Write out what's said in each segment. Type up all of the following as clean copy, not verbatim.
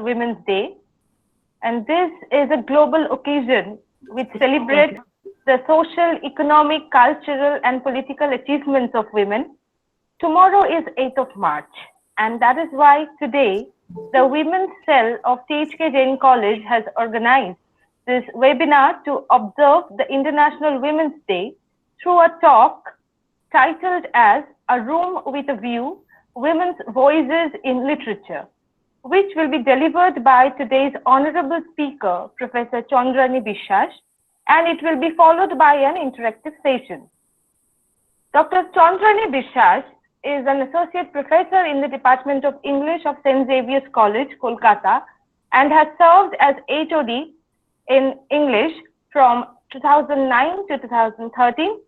Women's Day. And this is a global occasion which celebrates the social, economic, cultural, and political achievements of women. Tomorrow is 8th of March, and that is why today the Women's Cell of T.H.K. Jain College has organized this webinar to observe the International Women's Day through a talk titled as A Room with a View, Women's Voices in Literature, which will be delivered by today's honorable speaker, Professor Chandrani, and it will be followed by an interactive session. Dr. Chandrani is an associate professor in the Department of English of St. Xavier's College, Kolkata, and has served as HOD in English from 2009 to 2013.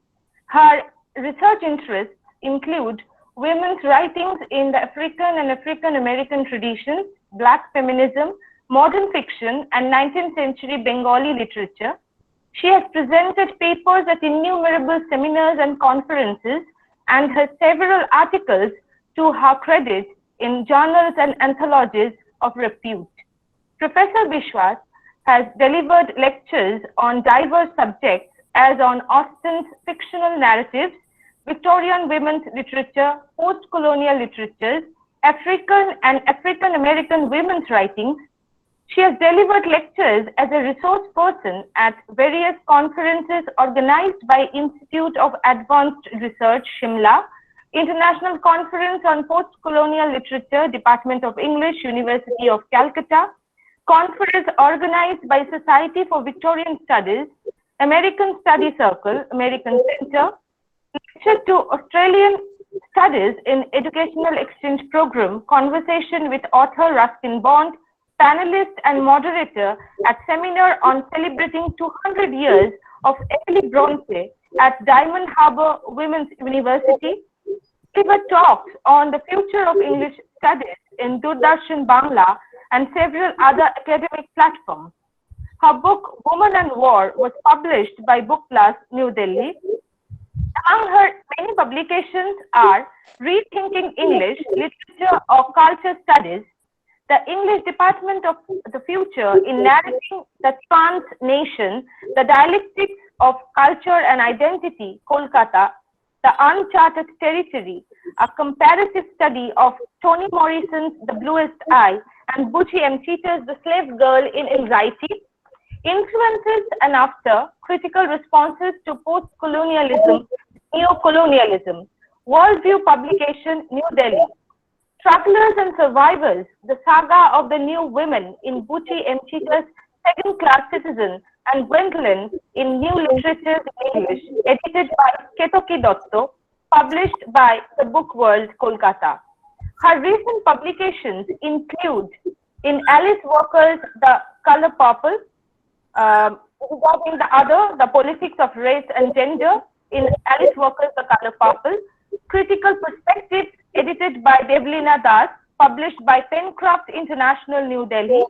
Her research interests include women's writings in the African and African American traditions, Black feminism, modern fiction, and 19th century Bengali literature. She has presented papers at innumerable seminars and conferences and has several articles to her credit in journals and anthologies of repute. Professor Biswas has delivered lectures on diverse subjects as on Austen's fictional narratives, Victorian women's literature, post-colonial literatures, African and African American women's writings. She has delivered lectures as a resource person at various conferences organized by Institute of Advanced Research, Shimla, International Conference on Post-Colonial Literature, Department of English, University of Calcutta, conference organized by Society for Victorian Studies, American Study Circle, American Center, lecture to Australian Studies in Educational Exchange Program, conversation with author Rustin Bond, panelist and moderator at seminar on celebrating 200 years of Emily Bronte at Diamond Harbour Women's University, delivered talks on the future of English studies in Doordarshan Bangla and several other academic platforms. Her book, Woman and War, was published by Book Plus, New Delhi. Among her many publications are Rethinking English, Literature or Culture Studies, the English Department of the Future in Narrating the Trans Nation, the Dialectics of Culture and Identity, Kolkata, the Uncharted Territory, a comparative study of Toni Morrison's The Bluest Eye and Buchi M. Cheetah's The Slave Girl in Anxiety, Influences and After, Critical Responses to Post-Colonialism, Neo-Colonialism, Worldview Publication, New Delhi, Strugglers and Survivors, The Saga of the New Women in Buchi M. Cheetah's Second Class Citizen and Gwendolyn in New Literatures in English, edited by Ketoki Dotto, published by The Book World, Kolkata. Her recent publications include in Alice Walker's The Color Purple, regarding the politics of race and gender in Alice Walker's The Color Purple, Critical Perspectives, edited by Devlina Das, published by Pencraft International, New Delhi,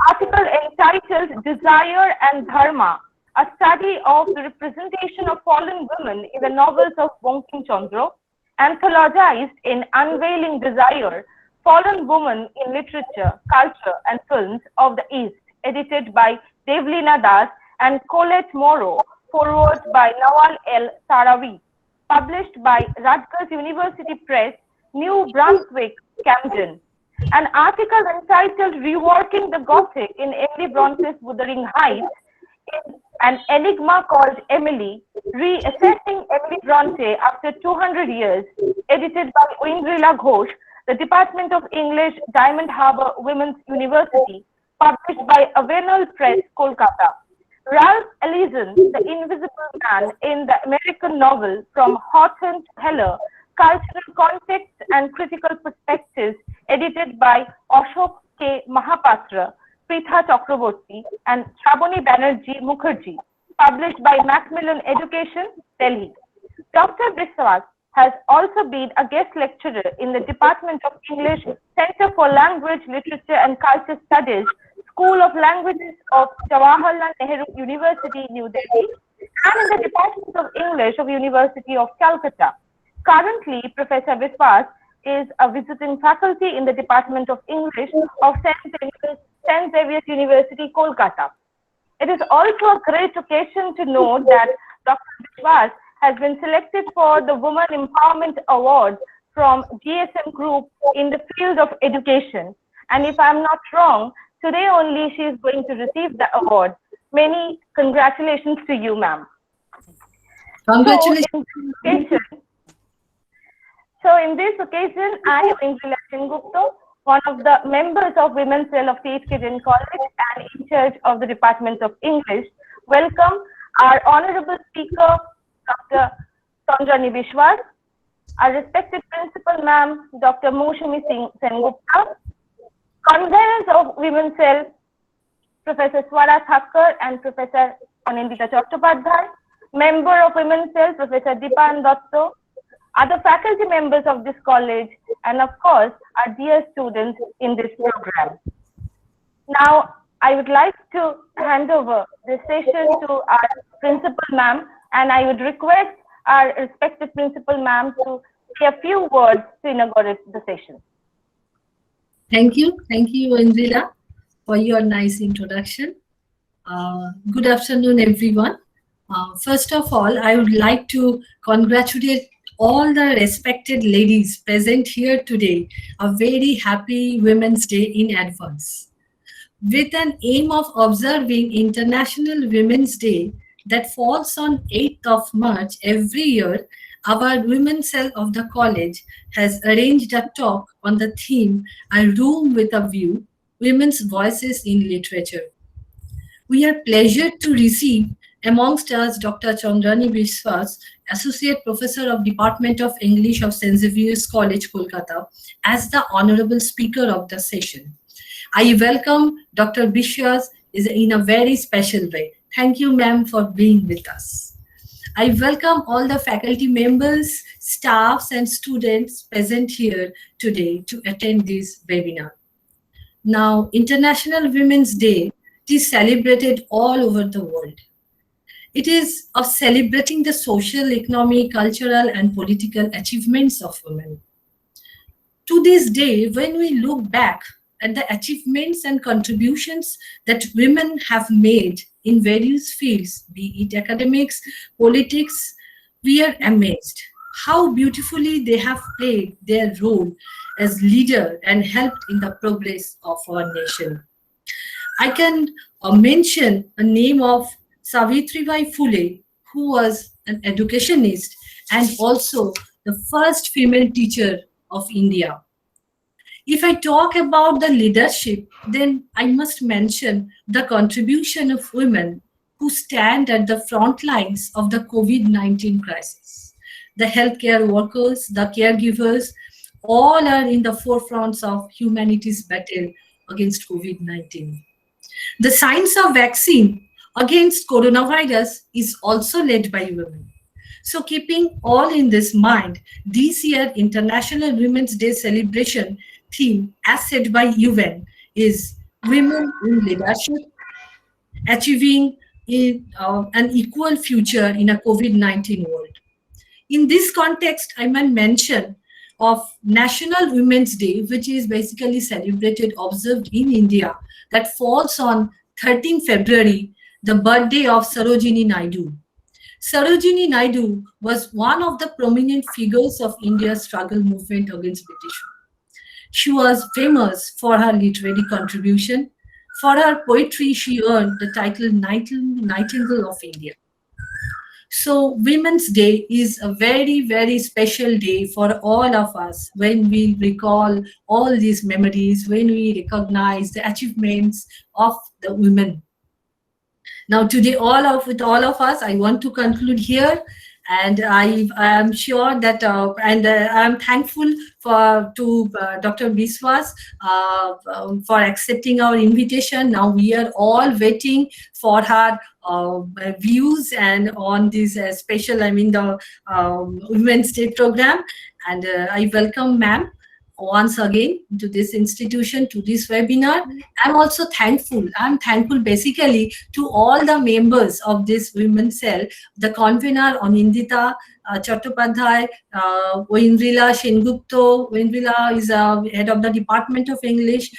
article entitled Desire and Dharma, a study of the representation of fallen women in the novels of Bankim Chandra, anthologized in Unveiling Desire, Fallen Woman in Literature, Culture and Films of the East, edited by Devlina Das and Colette Morrow, forward by Nawal El Sarawi, published by Rutgers University Press, New Brunswick, Camden. An article entitled Reworking the Gothic in Emily Bronte's Wuthering Heights, An Enigma Called Emily, Reassessing Emily Bronte After 200 Years, edited by Windrila Ghosh, the Department of English, Diamond Harbour Women's University, published by Avenel Press, Kolkata. Ralph Ellison, The Invisible Man in the American Novel, From Hawthorne to Heller, Cultural Context and Critical Perspectives, edited by Ashok K. Mahapatra, Pritha Chakraborty, and Shravani Banerjee Mukherjee, published by Macmillan Education, Delhi. Dr. Biswas has also been a guest lecturer in the Department of English, Center for Language, Literature and Culture Studies, School of Languages of Jawaharlal Nehru University, New Delhi, and in the Department of English of University of Calcutta. Currently, Professor Biswas is a visiting faculty in the Department of English of St. Xavier's Xavier University, Kolkata. It is also a great occasion to note that Dr. Biswas has been selected for the Women Empowerment Award from GSM Group in the field of education. And if I'm not wrong, today only she is going to receive the award. Many congratulations to you, ma'am. Congratulations. So in this occasion, I am Angelou Sengupta, one of the members of Women's Cell of T.H.K. Jain College and in charge of the Department of English. Welcome our Honorable Speaker, Dr. Chandrani Biswas, our respected Principal Ma'am, Dr. Moushami Sengupta, conveners of Women's Cell, Professor Swara Thakkar and Professor Anindita Chattopadhyay, member of Women's Cell, Professor Dipan Dotto, other faculty members of this college, and of course, our dear students in this program. Now, I would like to hand over this session to our Principal Ma'am, and I would request our respected Principal Ma'am to say a few words to inaugurate the session. Thank you, Angelou, for your nice introduction. Good afternoon, everyone. First of all, I would like to congratulate all the respected ladies present here today. A very happy Women's Day in advance. With an aim of observing International Women's Day that falls on 8th of March every year, our Women's Cell of the college has arranged a talk on the theme, A Room with a View, Women's Voices in Literature. We are pleased to receive amongst us Dr. Chandrani Biswas, Associate Professor of Department of English of St. Xavier's College, Kolkata, as the Honorable Speaker of the session. I welcome Dr. Biswas in a very special way. Thank you, ma'am, for being with us. I welcome all the faculty members, staffs, and students present here today to attend this webinar. Now, International Women's Day is celebrated all over the world. It is of celebrating the social, economic, cultural, and political achievements of women. To this day, when we look back at the achievements and contributions that women have made in various fields, be it academics, politics, we are amazed how beautifully they have played their role as leader and helped in the progress of our nation. I can mention a name of Savitribai Phule, who was an educationist and also the first female teacher of India. If I talk about the leadership, then I must mention the contribution of women who stand at the front lines of the COVID-19 crisis. The healthcare workers, the caregivers, all are in the forefronts of humanity's battle against COVID-19. The science of vaccine against coronavirus is also led by women. So keeping all in this mind, this year International Women's Day celebration theme, as set by UN, is Women in Leadership, Achieving an Equal Future in a COVID-19 World. In this context, I might mention of National Women's Day, which is basically celebrated, observed in India, that falls on 13 February, the birthday of Sarojini Naidu. Sarojini Naidu was one of the prominent figures of India's struggle movement against British. She was famous for her literary contribution. For her poetry, she earned the title Nightingale of India. So Women's Day is a very, very special day for all of us when we recall all these memories, when we recognize the achievements of the women. Now today, with all of us, I want to conclude here, and I am sure that, I'm thankful to Dr. Biswas for accepting our invitation. Now we are all waiting for her views and on this special, the Women's Day program. And I welcome ma'am once again to this institution, to this webinar. I'm also thankful. I'm thankful basically to all the members of this Women's Cell, the convener Anindita Chattopadhyay, Oindrila Sengupta. Oindrila is head of the Department of English.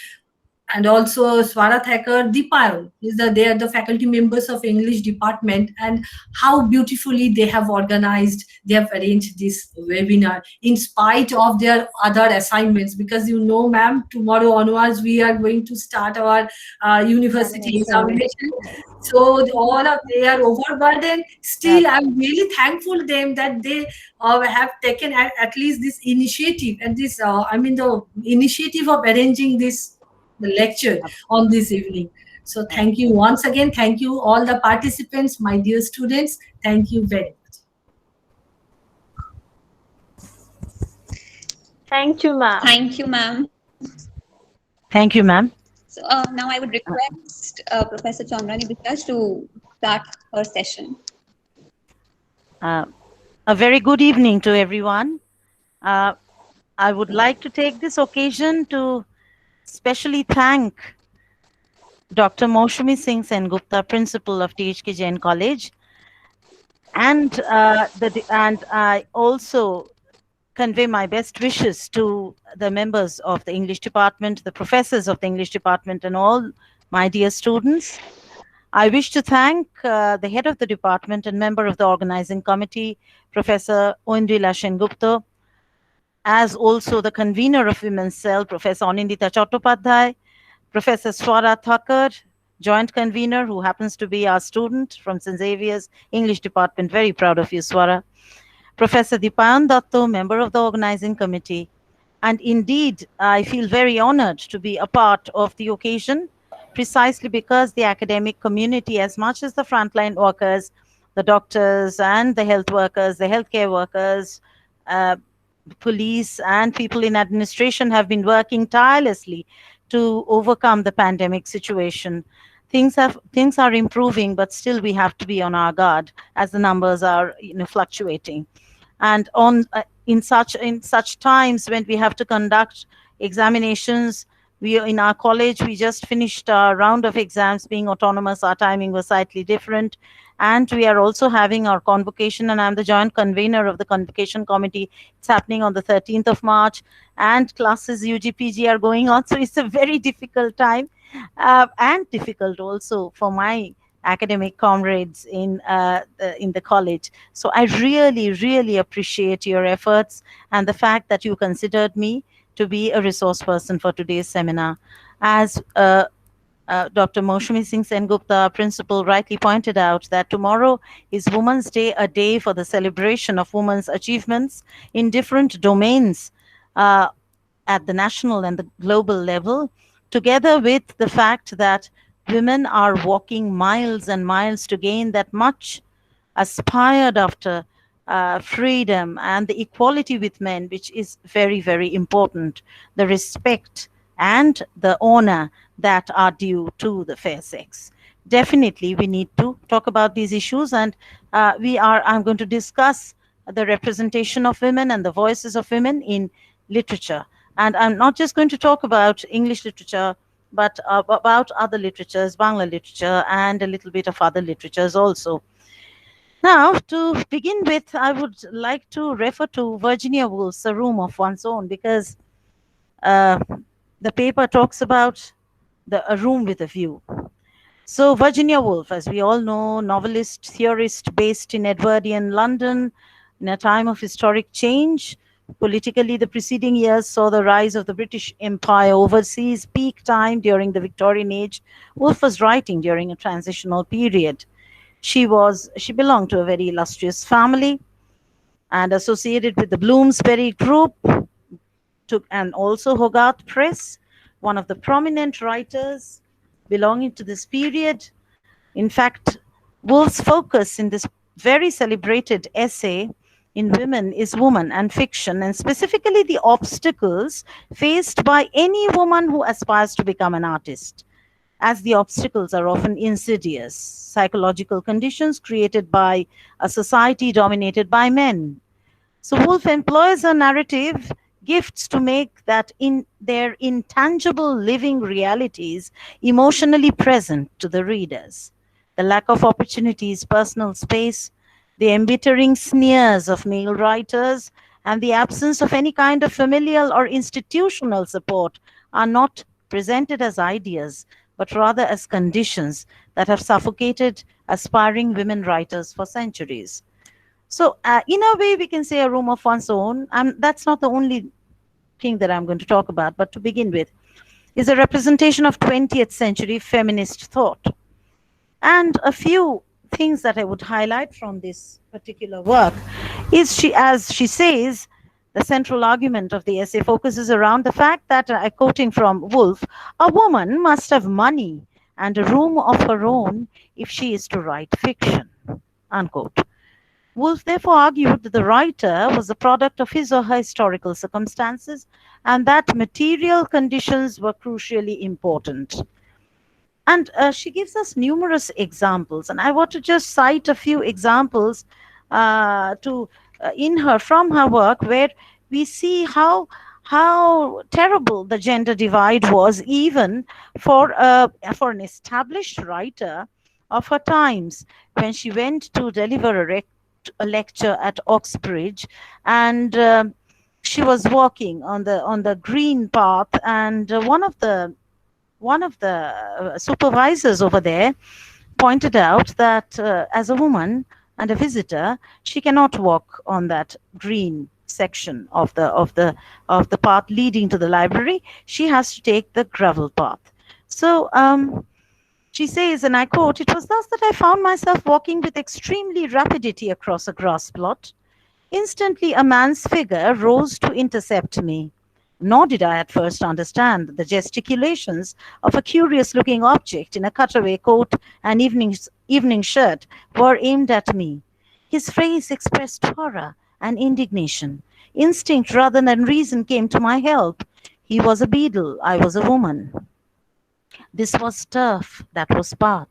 and also Swara Thakur, Deepayal. They are the faculty members of English department, and how beautifully they have organized, they have arranged this webinar in spite of their other assignments, because ma'am, tomorrow onwards we are going to start our university examination. So they are overburdened. Still, I'm really thankful to them that they have taken at least this initiative, and this the initiative of arranging this lecture on this evening. So thank you once again. Thank you all the participants, my dear students. Thank you very much. Thank you, ma'am. Thank you, ma'am. Thank you, ma'am. So now I would request Professor Chandrani Biswas to start her session. A very good evening to everyone. I would like to take this occasion to specially thank Dr. Moushumi Singh Sengupta, principal of T.H.K. Jain College, and I also convey my best wishes to the members of the English department, the professors of the English department, and all my dear students. I wish to thank the head of the department and member of the organizing committee, Professor Oindrila Sengupta, as also the convener of Women's Cell, Professor Anindita Chattopadhyay, Professor Swara Thakur, joint convener, who happens to be our student from St. Xavier's English department. Very proud of you, Swara. Professor Deepayan Datto, member of the organizing committee. And indeed, I feel very honored to be a part of the occasion, precisely because the academic community, as much as the frontline workers, the doctors and the health workers, the healthcare workers, police and people in administration have been working tirelessly to overcome the pandemic situation. Things are improving, but still we have to be on our guard as the numbers are fluctuating. And in such times when we have to conduct examinations, in our college, we just finished our round of exams. Being autonomous, our timing was slightly different. And we are also having our convocation, and I'm the joint convener of the convocation committee. It's happening on the 13th of March, and classes UGPG are going on. So it's a very difficult time, and difficult also for my academic comrades in the college. So I really, really appreciate your efforts and the fact that you considered me to be a resource person for today's seminar. As Dr. Moushumi Singh Sengupta, principal, rightly pointed out, that tomorrow is Women's Day, a day for the celebration of women's achievements in different domains at the national and the global level, together with the fact that women are walking miles and miles to gain that much aspired after freedom and the equality with men, which is very, very important, the respect and the honor that are due to the fair sex. Definitely, we need to talk about these issues, and I'm going to discuss the representation of women and the voices of women in literature. And I'm not just going to talk about English literature, but about other literatures, Bangla literature, and a little bit of other literatures also. Now, to begin with, I would like to refer to Virginia Woolf's A Room of One's Own, because the paper talks about a room with a view. So Virginia Woolf, as we all know, novelist, theorist based in Edwardian London in a time of historic change. Politically, the preceding years saw the rise of the British Empire overseas, peak time during the Victorian age. Woolf was writing during a transitional period. She belonged to a very illustrious family and associated with the Bloomsbury Group and also Hogarth Press, one of the prominent writers belonging to this period. In fact, Woolf's focus in this very celebrated essay in Women is Woman and Fiction, and specifically the obstacles faced by any woman who aspires to become an artist, as the obstacles are often insidious, psychological conditions created by a society dominated by men. So Woolf employs a narrative gifts to make that in their intangible living realities emotionally present to the readers. The lack of opportunities, personal space, the embittering sneers of male writers, and the absence of any kind of familial or institutional support are not presented as ideas, but rather as conditions that have suffocated aspiring women writers for centuries. So, in a way, we can say a room of one's own. That's not the only thing that I'm going to talk about, but to begin with, is a representation of 20th century feminist thought. And a few things that I would highlight from this particular work is as she says, the central argument of the essay focuses around the fact that, quoting from Woolf, a woman must have money and a room of her own if she is to write fiction, unquote. Woolf therefore argued that the writer was the product of his or her historical circumstances and that material conditions were crucially important. And she gives us numerous examples, and I want to just cite a few examples from her work, where we see how terrible the gender divide was, even for an established writer of her times, when she went to deliver a lecture at Oxbridge, and she was walking on the green path, and one of the supervisors over there pointed out that as a woman and a visitor, she cannot walk on that green section of the path leading to the library. She has to take the gravel path. So she says, and I quote, "It was thus that I found myself walking with extremely rapidity across a grass plot. Instantly a man's figure rose to intercept me. Nor did I at first understand that the gesticulations of a curious-looking object in a cutaway coat and evening shirt were aimed at me. His face expressed horror and indignation. Instinct rather than reason came to my help. He was a beadle, I was a woman. This was turf, that was path."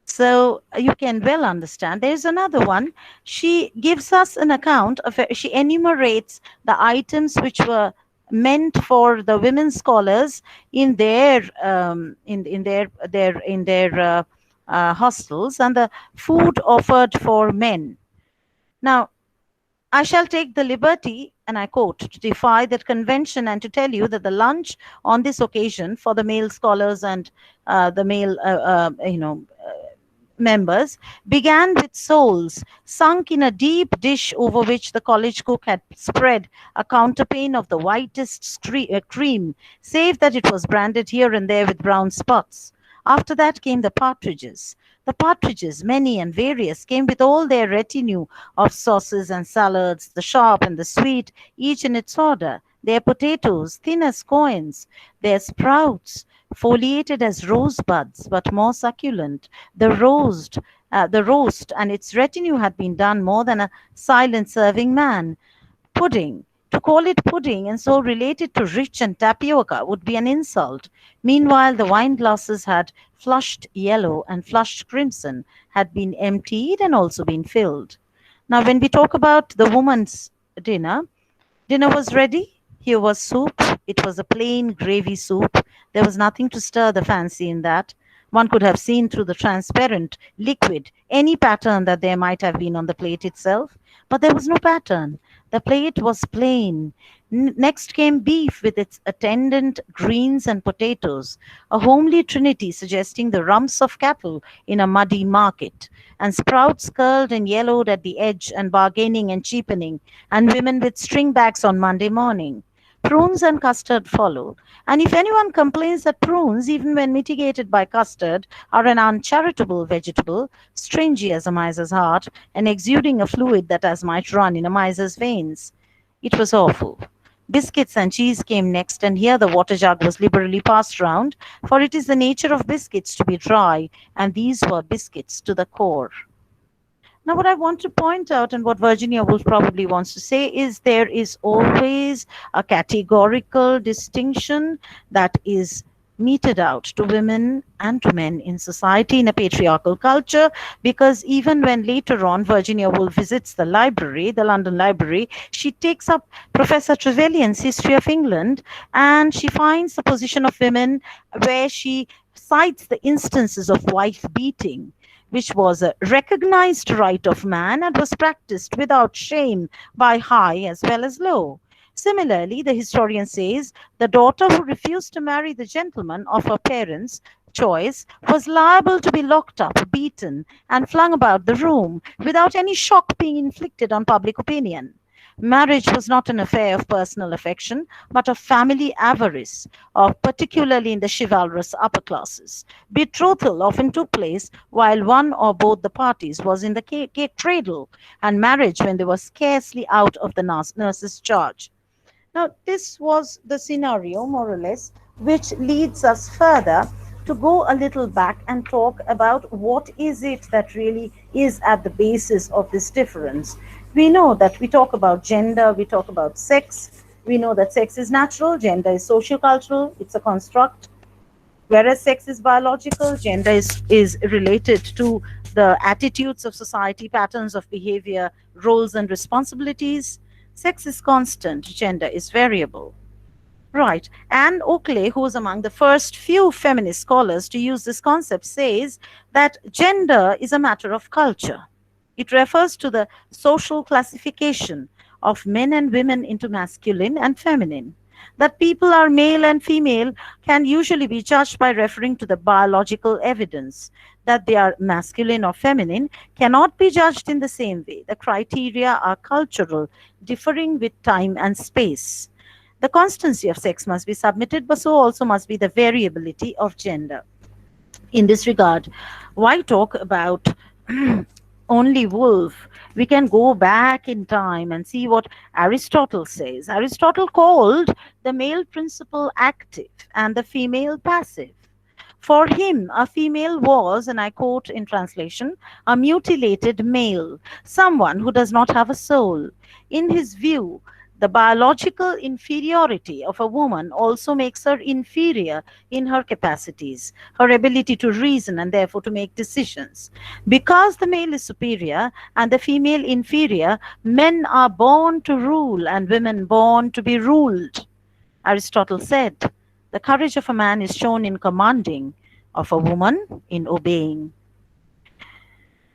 So you can well understand. There's another one. She gives us an account of, she enumerates the items which were meant for the women scholars in their hostels, and the food offered for men. Now, I shall take the liberty, and I quote, "to defy that convention and to tell you that the lunch on this occasion for the male scholars and the male, members began with soles sunk in a deep dish over which the college cook had spread a counterpane of the whitest cream, save that it was branded here and there with brown spots. After that came the partridges. The partridges, many and various, came with all their retinue of sauces and salads, the sharp and the sweet, each in its order, their potatoes, thin as coins, their sprouts, foliated as rosebuds, but more succulent. The roast, and its retinue had been done more than a silent serving man. Pudding. To call it pudding and so relate it to rich and tapioca would be an insult. Meanwhile, the wine glasses had flushed yellow and flushed crimson, had been emptied and also been filled. Now, when we talk about the woman's dinner was ready. Here was soup. It was a plain gravy soup. There was nothing to stir the fancy in that. One could have seen through the transparent liquid any pattern that there might have been on the plate itself, but there was no pattern. The plate was plain. Next came beef with its attendant greens and potatoes, a homely trinity suggesting the rumps of cattle in a muddy market, and sprouts curled and yellowed at the edge and bargaining and cheapening, and women with string bags on Monday morning. Prunes and custard follow. And if anyone complains that prunes, even when mitigated by custard, are an uncharitable vegetable, stringy as a miser's heart, and exuding a fluid that as might run in a miser's veins, it was awful. Biscuits and cheese came next, and here the water jug was liberally passed round, for it is the nature of biscuits to be dry, and these were biscuits to the core. Now, what I want to point out, and what Virginia Woolf probably wants to say, is there is always a categorical distinction that is meted out to women and to men in society in a patriarchal culture, because even when later on Virginia Woolf visits the library, the London Library, she takes up Professor Trevelyan's History of England, and she finds the position of women where she cites the instances of wife beating, which was a recognized right of man and was practiced without shame by high as well as low. Similarly, the historian says the daughter who refused to marry the gentleman of her parents' choice was liable to be locked up, beaten, and flung about the room without any shock being inflicted on public opinion. Marriage was not an affair of personal affection, but of family avarice, particularly in the chivalrous upper classes. Betrothal often took place while one or both the parties was in the cradle, and marriage when they were scarcely out of the nurse's charge. Now, this was the scenario, more or less, which leads us further to go a little back and talk about what is it that really is at the basis of this difference. We know that we talk about gender, we talk about sex, we know that sex is natural, gender is sociocultural, it's a construct. Whereas sex is biological, gender is related to the attitudes of society, patterns of behavior, roles and responsibilities. Sex is constant, gender is variable. Right. Anne Oakley, who was among the first few feminist scholars to use this concept, says that gender is a matter of culture. It refers to the social classification of men and women into masculine and feminine. That people are male and female can usually be judged by referring to the biological evidence. That they are masculine or feminine cannot be judged in the same way. The criteria are cultural, differing with time and space. The constancy of sex must be submitted, but so also must be the variability of gender. In this regard, why talk about only Woolf? We can go back in time and see what Aristotle says. Aristotle called the male principle active and the female passive. For him, a female was, and I quote in translation, a mutilated male, someone who does not have a soul. In his view, the biological inferiority of a woman also makes her inferior in her capacities, her ability to reason and therefore to make decisions. Because the male is superior and the female inferior, men are born to rule and women born to be ruled. Aristotle said, the courage of a man is shown in commanding, of a woman in obeying.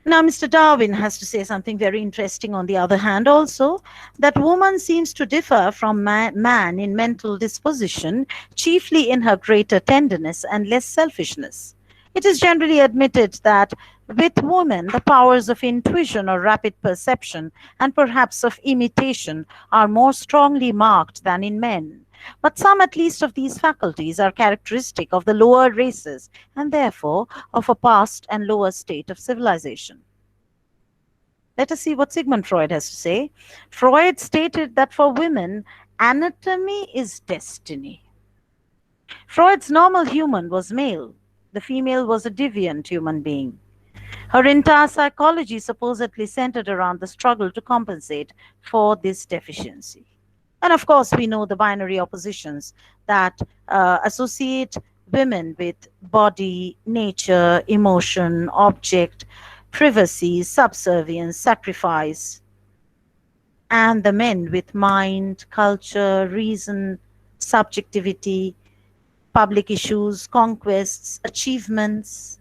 Now, Mr. Darwin has to say something very interesting on the other hand also, that woman seems to differ from man in mental disposition, chiefly in her greater tenderness and less selfishness. It is generally admitted that with women, the powers of intuition or rapid perception and perhaps of imitation are more strongly marked than in men. But some, at least, of these faculties are characteristic of the lower races and therefore of a past and lower state of civilization. Let us see what Sigmund Freud has to say. Freud stated that for women, anatomy is destiny. Freud's normal human was male. The female was a deviant human being. Her entire psychology supposedly centered around the struggle to compensate for this deficiency. And of course, we know the binary oppositions that associate women with body, nature, emotion, object, privacy, subservience, sacrifice, and the men with mind, culture, reason, subjectivity, public issues, conquests, achievements.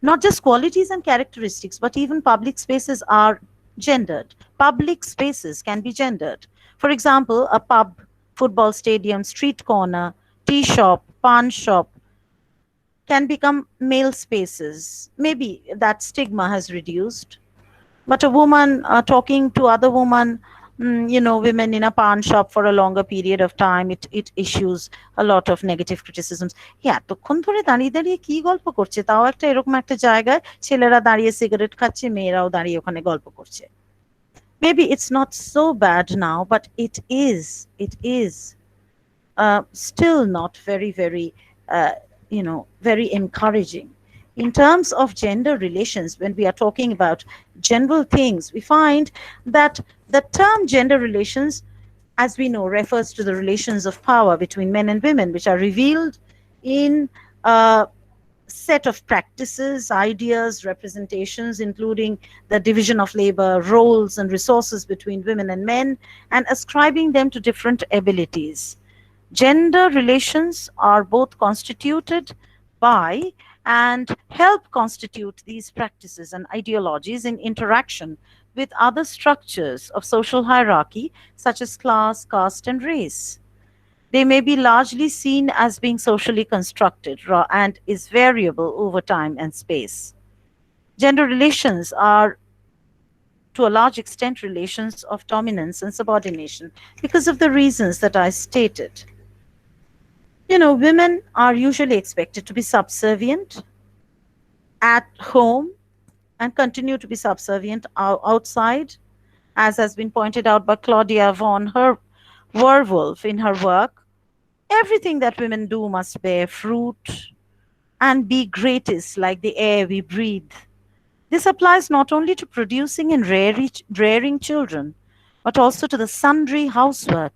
Not just qualities and characteristics, but even public spaces are gendered. Public spaces can be gendered. For example, a pub, football stadium, street corner, tea shop, pawn shop can become male spaces. Maybe that stigma has reduced. But a woman talking to other women, women in a pawn shop for a longer period of time, it issues a lot of negative criticisms. এতক্ষণ ধরে দাঁড়িয়ে দাঁড়িয়ে কি গল্প করছে, তাও একটা এরকম একটা জায়গায় ছেলেরা দাঁড়িয়ে সিগারেট খাচ্ছে, মেয়েরাও দাঁড়িয়ে ওখানে গল্প করছে. Maybe it's not so bad now, but it is still not very, very, very encouraging. In terms of gender relations, when we are talking about general things, we find that the term gender relations, as we know, refers to the relations of power between men and women, which are revealed in a set of practices, ideas, representations, including the division of labor, roles, and resources between women and men, and ascribing them to different abilities. Gender relations are both constituted by and help constitute these practices and ideologies in interaction with other structures of social hierarchy, such as class, caste, and race. They may be largely seen as being socially constructed and is variable over time and space. Gender relations are, to a large extent, relations of dominance and subordination because of the reasons that I stated. Women are usually expected to be subservient at home and continue to be subservient outside, as has been pointed out by Claudia von Werwolf in her work. Everything that women do must bear fruit and be gratis like the air we breathe. This applies not only to producing and rearing children, but also to the sundry housework,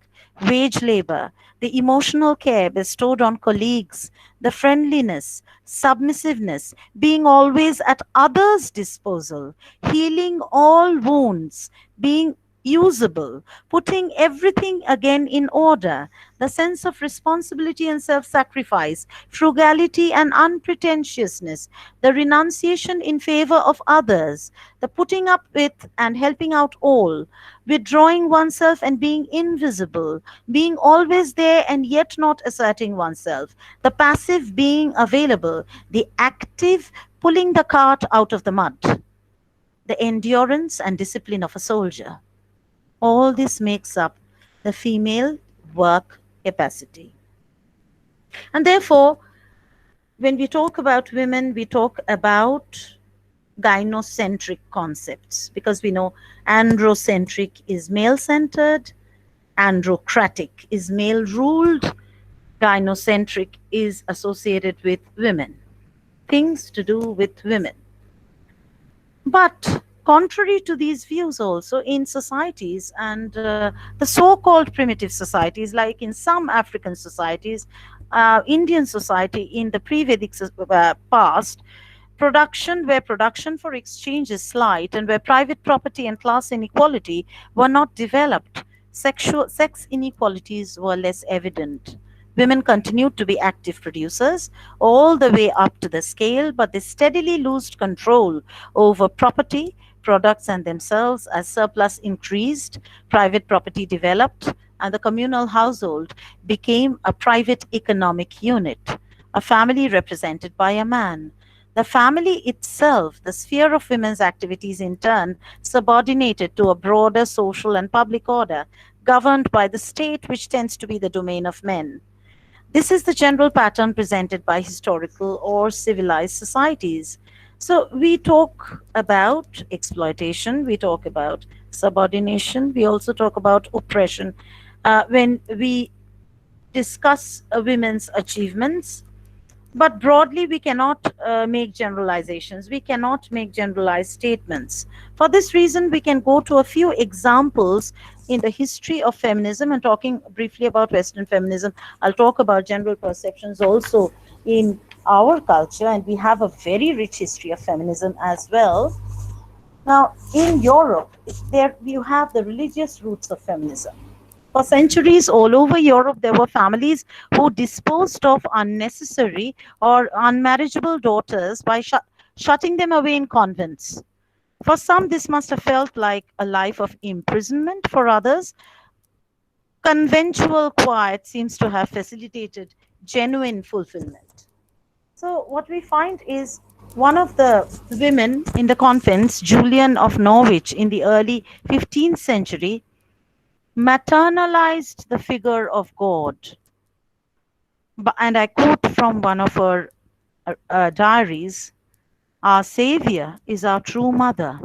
wage labor, the emotional care bestowed on colleagues, the friendliness, submissiveness, being always at others' disposal, healing all wounds, being usable, putting everything again in order, the sense of responsibility and self sacrifice, frugality and unpretentiousness, the renunciation in favor of others, the putting up with and helping out all, withdrawing oneself and being invisible, being always there and yet not asserting oneself, the passive being available, the active pulling the cart out of the mud, the endurance and discipline of a soldier. All this makes up the female work capacity. And therefore, when we talk about women, we talk about gynocentric concepts because we know androcentric is male centered, androcratic is male ruled, gynocentric is associated with women, things to do with women. But contrary to these views, also in societies and the so called primitive societies, like in some African societies, Indian society in the pre Vedic past, where production for exchange is slight and where private property and class inequality were not developed, sex inequalities were less evident. Women continued to be active producers all the way up to the scale, but they steadily lost control over property, products, and themselves as surplus increased, private property developed, and the communal household became a private economic unit, a family represented by a man. The family itself, the sphere of women's activities, in turn, subordinated to a broader social and public order, governed by the state, which tends to be the domain of men. This is the general pattern presented by historical or civilized societies. So we talk about exploitation, we talk about subordination, we also talk about oppression. When we discuss women's achievements, but broadly, we cannot make generalizations. We cannot make generalized statements. For this reason, we can go to a few examples in the history of feminism, and talking briefly about Western feminism. I'll talk about general perceptions also in our culture, and we have a very rich history of feminism as well. Now, in Europe, you have the religious roots of feminism. For centuries, all over Europe, there were families who disposed of unnecessary or unmarriageable daughters by shutting them away in convents. For some, this must have felt like a life of imprisonment. For others, conventual quiet seems to have facilitated genuine fulfillment. So, what we find is one of the women in the convents, Julian of Norwich, in the early 15th century, maternalized the figure of God. And I quote from one of her diaries, "Our Xavier is our true mother,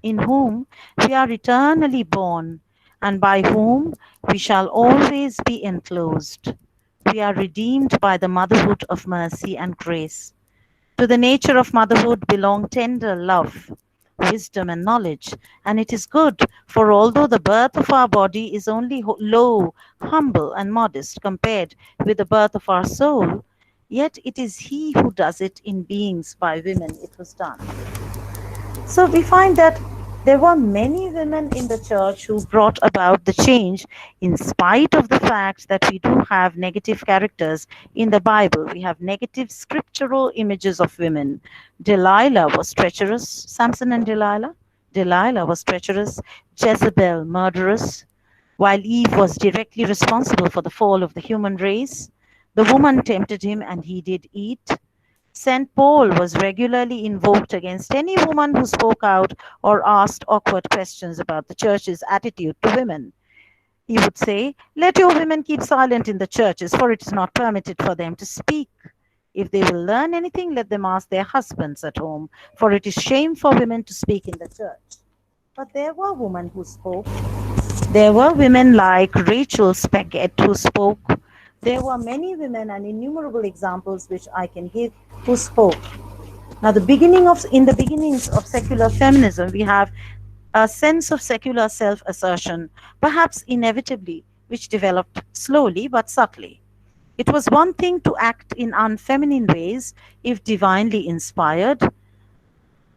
in whom we are eternally born, and by whom we shall always be enclosed. We are redeemed by the motherhood of mercy and grace. To the nature of motherhood belong tender love, wisdom, and knowledge, and it is good, for although the birth of our body is only low, humble, and modest compared with the birth of our soul, yet it is He who does it in beings by women it was done." So we find that there were many women in the church who brought about the change, in spite of the fact that we do have negative characters in the Bible. We have negative scriptural images of women. Delilah was treacherous, Samson and Delilah. Delilah was treacherous, Jezebel murderous, while Eve was directly responsible for the fall of the human race. The woman tempted him and he did eat. St. Paul was regularly invoked against any woman who spoke out or asked awkward questions about the church's attitude to women. He would say, "Let your women keep silent in the churches, for it is not permitted for them to speak. If they will learn anything, let them ask their husbands at home, for it is shame for women to speak in the church." But there were women who spoke. There were women like Rachel Speckett who spoke. There were many women and innumerable examples which I can give who spoke. Now, in the beginnings of secular feminism, we have a sense of secular self-assertion, perhaps inevitably, which developed slowly but subtly. It was one thing to act in unfeminine ways if divinely inspired,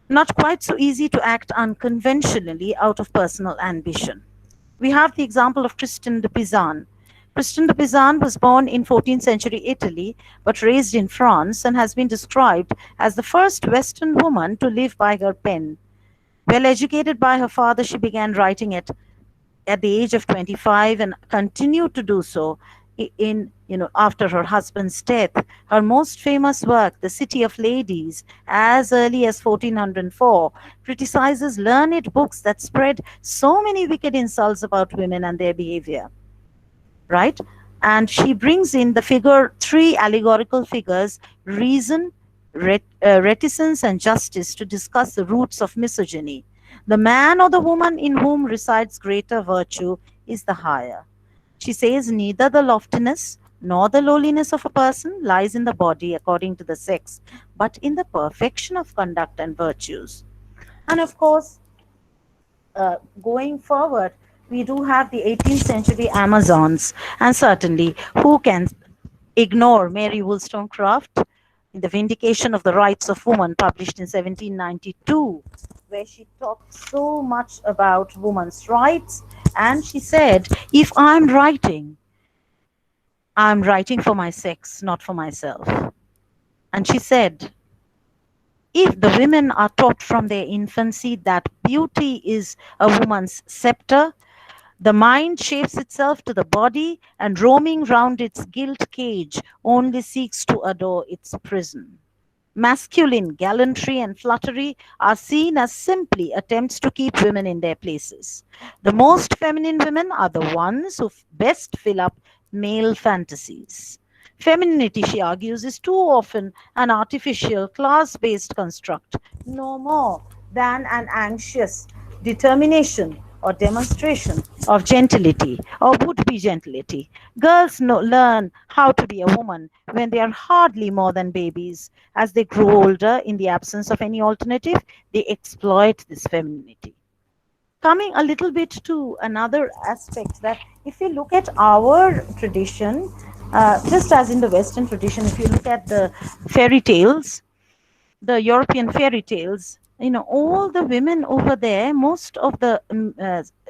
not quite so easy to act unconventionally out of personal ambition. We have the example of Tristan de Pizan. Tristan de Pizan was born in 14th century Italy but raised in France and has been described as the first Western woman to live by her pen. Well educated by her father, she began writing at the age of 25 and continued to do so after her husband's death. Her most famous work, The City of Ladies, as early as 1404, criticizes learned books that spread so many wicked insults about women and their behavior. Right? And she brings in the three allegorical figures, reason, reticence, and justice, to discuss the roots of misogyny. The man or the woman in whom resides greater virtue is the higher. She says neither the loftiness nor the lowliness of a person lies in the body according to the sex, but in the perfection of conduct and virtues. And of course, going forward, we do have the 18th century Amazons, and certainly who can ignore Mary Wollstonecraft in The Vindication of the Rights of Woman, published in 1792, where she talked so much about women's rights. And she said, if I'm writing for my sex, not for myself. And she said, if the women are taught from their infancy that beauty is a woman's scepter, the mind shapes itself to the body, and roaming round its gilt cage only seeks to adore its prison. Masculine gallantry and fluttery are seen as simply attempts to keep women in their places. The most feminine women are the ones who best fill up male fantasies. Femininity, she argues, is too often an artificial, class-based construct, no more than an anxious determination or demonstration of gentility or would-be gentility. Girls learn how to be a woman when they are hardly more than babies. As they grow older, in the absence of any alternative, they exploit this femininity. Coming a little bit to another aspect, that if we look at our tradition, just as in the Western tradition, if you look at the fairy tales, the European fairy tales, all the women over there, most of the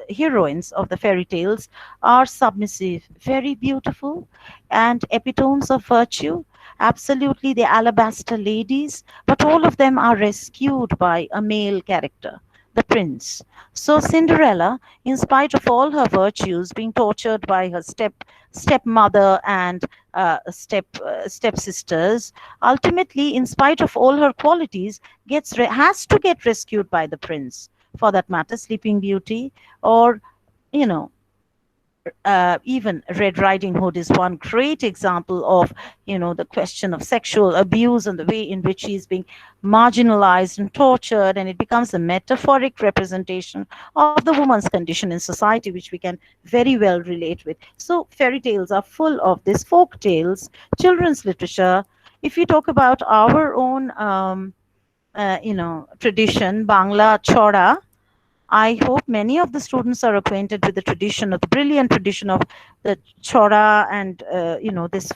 heroines of the fairy tales are submissive, very beautiful, and epitomes of virtue. Absolutely, the alabaster ladies, but all of them are rescued by a male character, the prince. So Cinderella, in spite of all her virtues, being tortured by her stepmother and stepsisters, ultimately, in spite of all her qualities, has to get rescued by the prince. For that matter, Sleeping Beauty, or even Red Riding Hood is one great example of, the question of sexual abuse and the way in which she is being marginalized and tortured, and it becomes a metaphoric representation of the woman's condition in society, which we can very well relate with. So fairy tales are full of this, folk tales, children's literature. If you talk about our own, tradition, Bangla Chora, I hope many of the students are acquainted with the brilliant tradition of the Chora and, this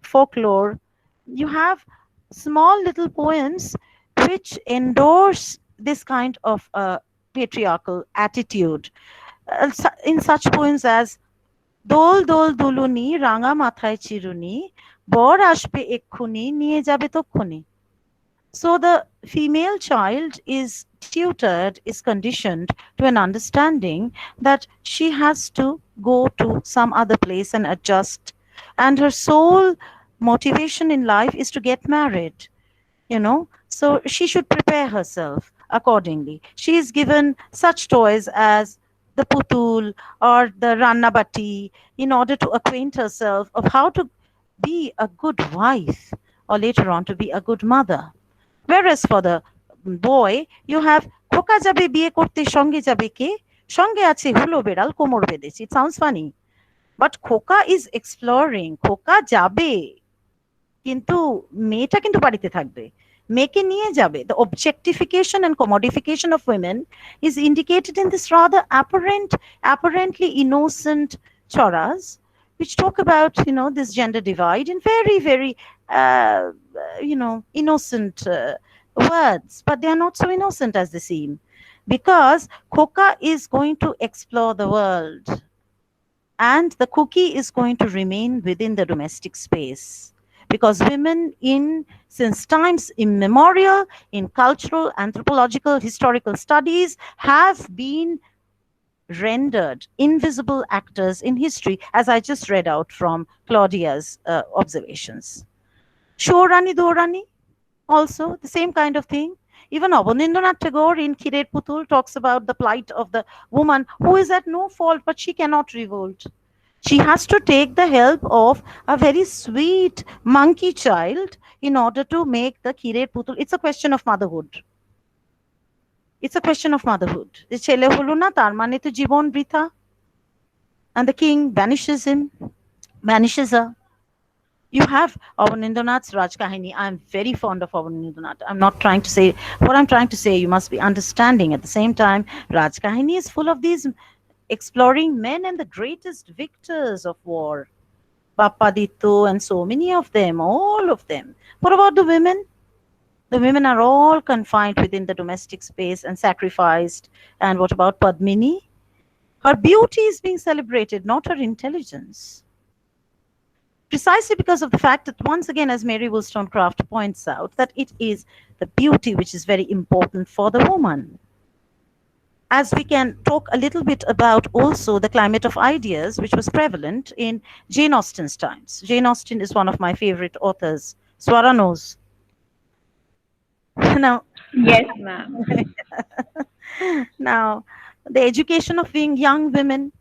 folklore. You have small little poems which endorse this kind of patriarchal attitude. In such poems as Dol Dol Duluni, Ranga Mathay Chiruni, Bor Ashbe Ekkhuni, Niye Jabe Tokkhuni. So the female child is tutored, is conditioned to an understanding that she has to go to some other place and adjust. And her sole motivation in life is to get married, so she should prepare herself accordingly. She is given such toys as the putul or the rannabati in order to acquaint herself of how to be a good wife or later on to be a good mother. Whereas for the boy, you have খোকা যাবে বিয়ে করতে সঙ্গে যাবে কে সঙ্গে আছে হুলো বেড়াল কোমর বেঁধেছে. It sounds funny, but খোকা is exploring. খোকা যাবে কিন্তু মেয়েটা কিন্তু বাড়িতে থাকবে, মেয়েকে নিয়ে যাবে. The objectification and commodification of women is indicated in this rather apparently innocent choras, which talk about this gender divide in very very innocent words, but they are not so innocent as they seem, because Khoka is going to explore the world and the cookie is going to remain within the domestic space, because women since times immemorial in cultural, anthropological, historical studies have been rendered invisible actors in history, as I just read out from Claudia's observations. Shorani Dorani, also the same kind of thing. Even Abanindranath Tagore in Khirer Putul talks about the plight of the woman who is at no fault, but she cannot revolt. She has to take the help of a very sweet monkey child in order to make the Khirer Putul. It's a question of motherhood. It's a question of motherhood. The chele holo na tar mane to jibon britha. And the king banishes her. You have Abanindranath's Raj Kahini. I'm very fond of Abanindranath. I'm not trying to say, what I'm trying to say, you must be understanding at the same time, Raj Kahini is full of these exploring men and the greatest victors of war. Papadito and so many of them, all of them. What about the women? The women are all confined within the domestic space and sacrificed. And what about Padmini? Her beauty is being celebrated, not her intelligence. Precisely because of the fact that, once again, as Mary Wollstonecraft points out, that it is the beauty which is very important for the woman. As we can talk a little bit about also the climate of ideas, which was prevalent in Jane Austen's times. Jane Austen is one of my favorite authors. Swara knows. Now, Yes, ma'am. now, the education of young women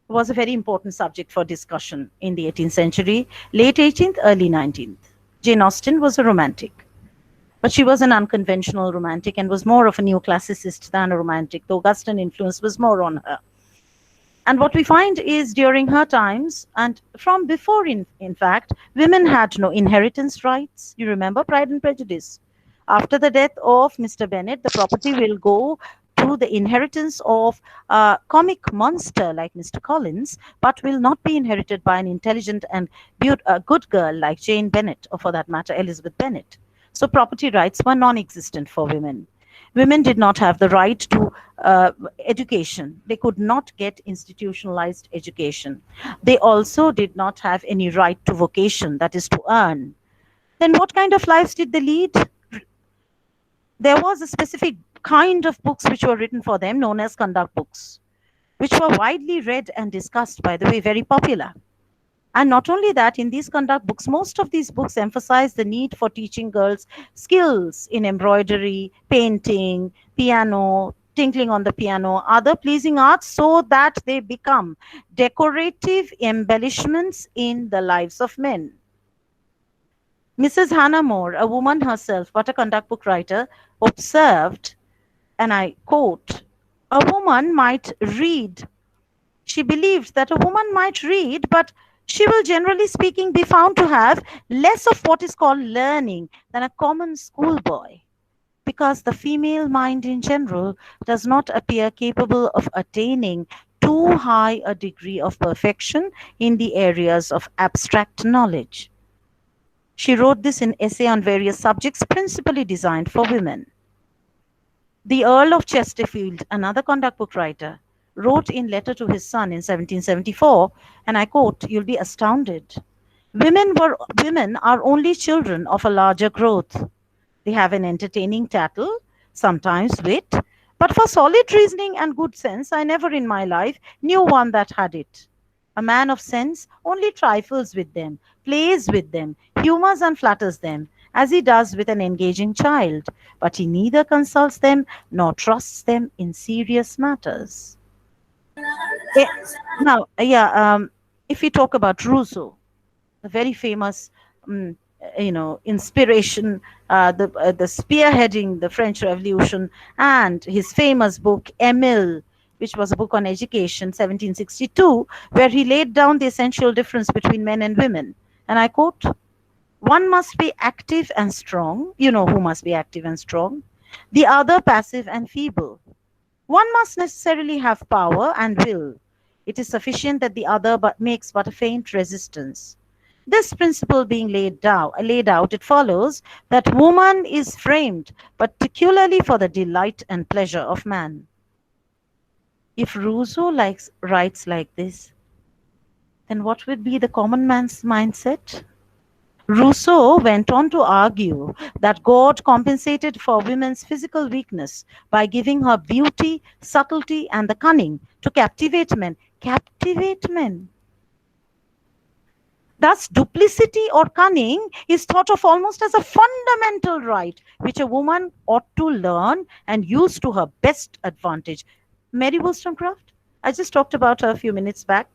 was a very important subject for discussion in the 18th century, late 18th, early 19th. Jane Austen was a romantic, but she was an unconventional romantic and was more of a neoclassicist than a romantic. The Augustan influence was more on her. And what we find is, during her times, and from before, in fact, women had no inheritance rights. You remember Pride and Prejudice? After the death of Mr. Bennet, the property will go to the inheritance of a comic monster like Mr. Collins, but will not be inherited by an intelligent and good girl like Jane Bennet, or for that matter, Elizabeth Bennet. So property rights were non-existent for women. Women did not have the right to education. They could not get institutionalized education. They also did not have any right to vocation, that is to earn. Then what kind of lives did they lead? There was a specific kind of books which were written for them, known as conduct books, which were widely read and discussed, by the way, very popular. And not only that, in these conduct books, most of these books emphasize the need for teaching girls skills in embroidery, painting, piano, tinkling on the piano, other pleasing arts, so that they become decorative embellishments in the lives of men. Mrs. Hannah More, a woman herself, but a conduct book writer, observed, and I quote, "A woman might read. She believed that a woman might read, but she will, generally speaking, be found to have less of what is called learning than a common schoolboy, because the female mind in general does not appear capable of attaining too high a degree of perfection in the areas of abstract knowledge." She wrote this in essay on various subjects, principally designed for women. The Earl of Chesterfield, another conduct book writer, wrote in letter to his son in 1774, and I quote, "You'll be astounded. Women are only children of a larger growth. They have an entertaining tattle, sometimes wit, but for solid reasoning and good sense, I never in my life knew one that had it. A man of sense only trifles with them, plays with them, humors and flatters them, as he does with an engaging child, but he neither consults them nor trusts them in serious matters. Eh, Now, if we talk about Rousseau, the very famous, um, inspiration, the spearheading the French Revolution, and his famous book Emile, which was a book on education, 1762, where he laid down the essential difference between men and women. And I quote, "One must be active and strong. You know who must be active and strong. The other passive and feeble. One must necessarily have power and will. It is sufficient that the other but makes but a faint resistance. This principle being laid out, it follows that woman is framed particularly for the delight and pleasure of man." If Rousseau writes like this, then what would be the common man's mindset? Rousseau went on to argue that God compensated for women's physical weakness by giving her beauty, subtlety, and the cunning to captivate men. Captivate men. Thus, duplicity or cunning is thought of almost as a fundamental right which a woman ought to learn and use to her best advantage. Mary Wollstonecraft, I just talked about her a few minutes back.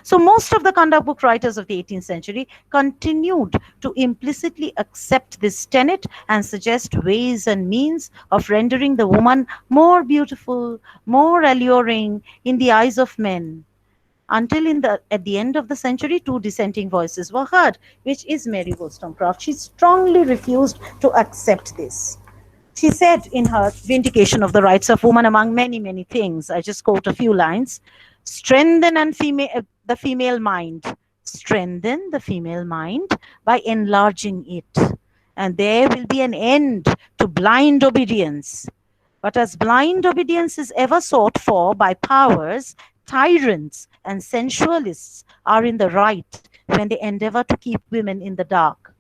So, most of the conduct book writers of the 18th century continued to implicitly accept this tenet and suggest ways and means of rendering the woman more beautiful, more alluring in the eyes of men, until at the end of the century, two dissenting voices were heard, which is Mary Wollstonecraft. She strongly refused to accept this. She said in her Vindication of the Rights of Woman, among many, many things, I just quote a few lines: strengthen the female mind. Strengthen the female mind by enlarging it, and there will be an end to blind obedience. But as blind obedience is ever sought for by powers, tyrants and sensualists are in the right when they endeavor to keep women in the dark,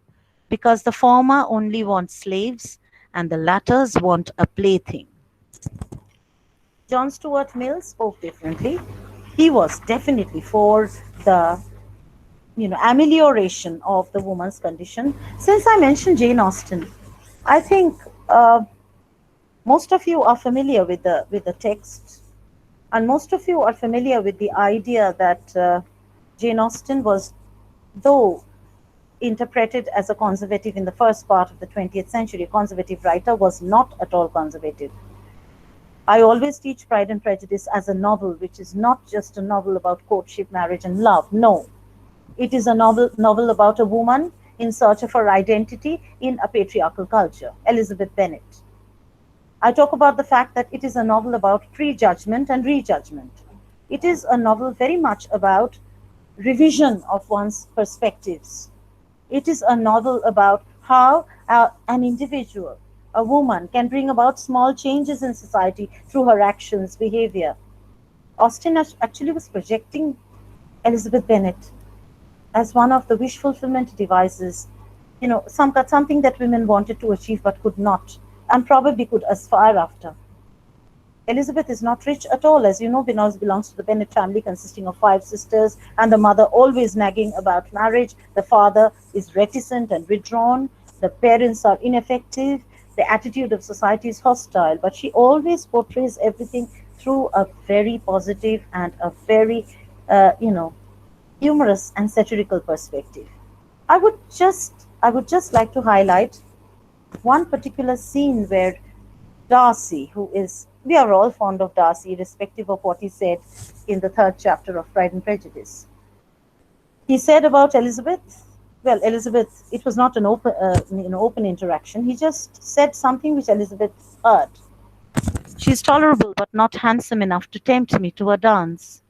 because the former only want slaves and the latters want a plaything. John Stuart Mill spoke differently. He was definitely for the amelioration of the woman's condition. Since I mentioned Jane Austen, I think most of you are familiar with the text, and most of you are familiar with the idea that Jane Austen was, though interpreted as a conservative in the first part of the 20th century, a conservative writer, was not at all conservative. I always teach Pride and Prejudice as a novel, which is not just a novel about courtship, marriage, and love. No, it is a novel about a woman in search of her identity in a patriarchal culture. Elizabeth Bennet. I talk about the fact that it is a novel about prejudgment and rejudgment. It is a novel very much about revision of one's perspectives. It is a novel about how an individual, a woman, can bring about small changes in society through her actions, behavior. Austen actually was projecting Elizabeth Bennet as one of the wish fulfillment devices, something that women wanted to achieve but could not, and probably could aspire after. Elizabeth is not rich at all. As you know, belongs to the Bennet family consisting of 5 sisters, and the mother always nagging about marriage. The father is reticent and withdrawn. The parents are ineffective. The attitude of society is hostile, but she always portrays everything through a very positive and a very, humorous and satirical perspective. I would just like to highlight one particular scene where Darcy, we are all fond of Darcy, irrespective of what he said in the 3rd chapter of Pride and Prejudice. He said about Elizabeth, well, Elizabeth, it was not an open interaction. He just said something which Elizabeth heard. She's tolerable, but not handsome enough to tempt me to a dance.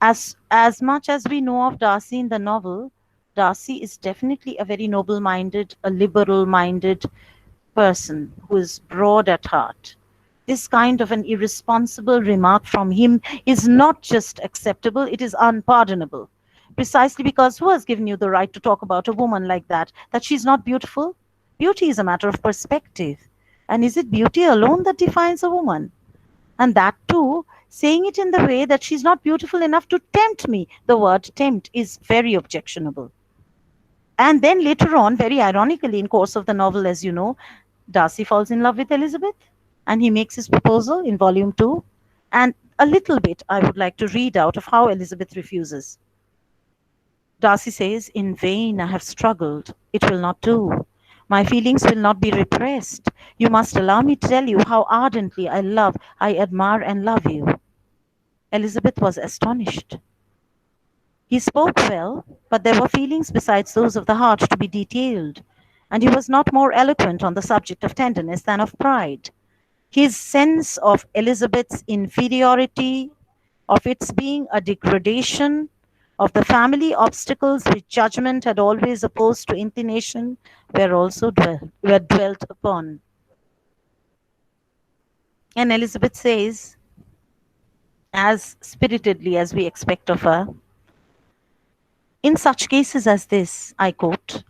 As much as we know of Darcy in the novel, Darcy is definitely a very noble-minded, a liberal-minded person who is broad at heart. This kind of an irresponsible remark from him is not just acceptable, it is unpardonable. Precisely because who has given you the right to talk about a woman like that? That she's not beautiful? Beauty is a matter of perspective. And is it beauty alone that defines a woman? And that too, saying it in the way that she's not beautiful enough to tempt me. The word tempt is very objectionable. And then later on, very ironically, in course of the novel, as you know, Darcy falls in love with Elizabeth and he makes his proposal in volume 2. And a little bit I would like to read out of how Elizabeth refuses. Darcy says, "In vain I have struggled. It will not do. My feelings will not be repressed. You must allow me to tell you how ardently I admire and love you." Elizabeth was astonished. He spoke well, but there were feelings besides those of the heart to be detailed, and he was not more eloquent on the subject of tenderness than of pride. His sense of Elizabeth's inferiority, of its being a degradation, of the family obstacles which judgment had always opposed to inclination, were dwelt upon. And Elizabeth says, as spiritedly as we expect of her, "In such cases as this," I quote,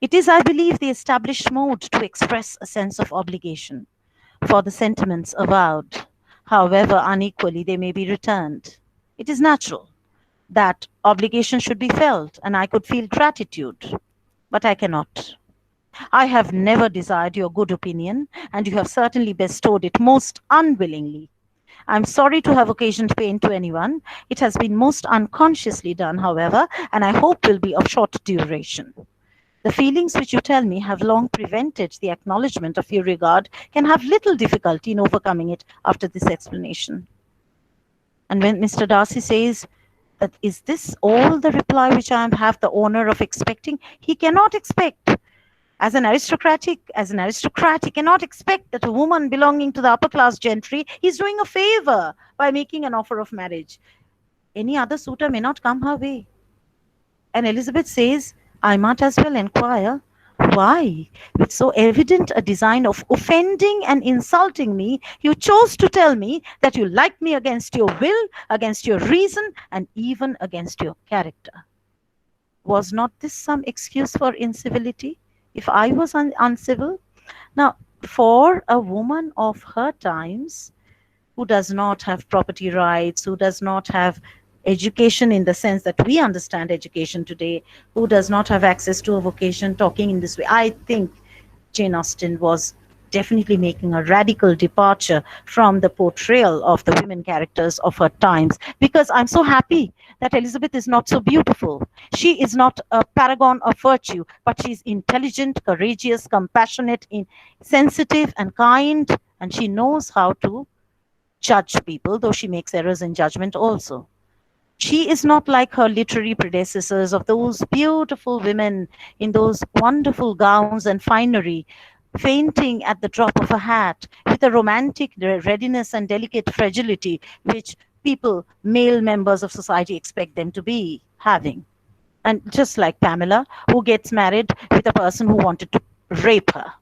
"it is, I believe, the established mode to express a sense of obligation for the sentiments avowed, however unequally they may be returned. It is natural that obligation should be felt, and I could feel gratitude, but I cannot. I have never desired your good opinion, and you have certainly bestowed it most unwillingly. I am sorry to have occasioned pain to anyone. It has been most unconsciously done, however, and I hope will be of short duration. The feelings which you tell me have long prevented the acknowledgement of your regard can have little difficulty in overcoming it after this explanation." And when Mr. Darcy says, that is this all the reply which I have the honor of expecting? He cannot expect. As an aristocrat, he cannot expect that a woman belonging to the upper class gentry is doing a favor by making an offer of marriage. Any other suitor may not come her way. And Elizabeth says, "I might as well inquire, why, with so evident a design of offending and insulting me, you chose to tell me that you like me against your will, against your reason, and even against your character? Was not this some excuse for incivility, if I was uncivil?" Now, for a woman of her times, who does not have property rights, who does not have education in the sense that we understand education today, who does not have access to a vocation, talking in this way, I think Jane Austen was definitely making a radical departure from the portrayal of the women characters of her times, because I'm so happy that Elizabeth is not so beautiful. She is not a paragon of virtue, but she's intelligent, courageous, compassionate, sensitive, and kind, and she knows how to judge people, though she makes errors in judgment also. She is not like her literary predecessors of those beautiful women in those wonderful gowns and finery, fainting at the drop of a hat, with a romantic readiness and delicate fragility which male members of society expect them to be having. And just like Pamela, who gets married with a person who wanted to rape her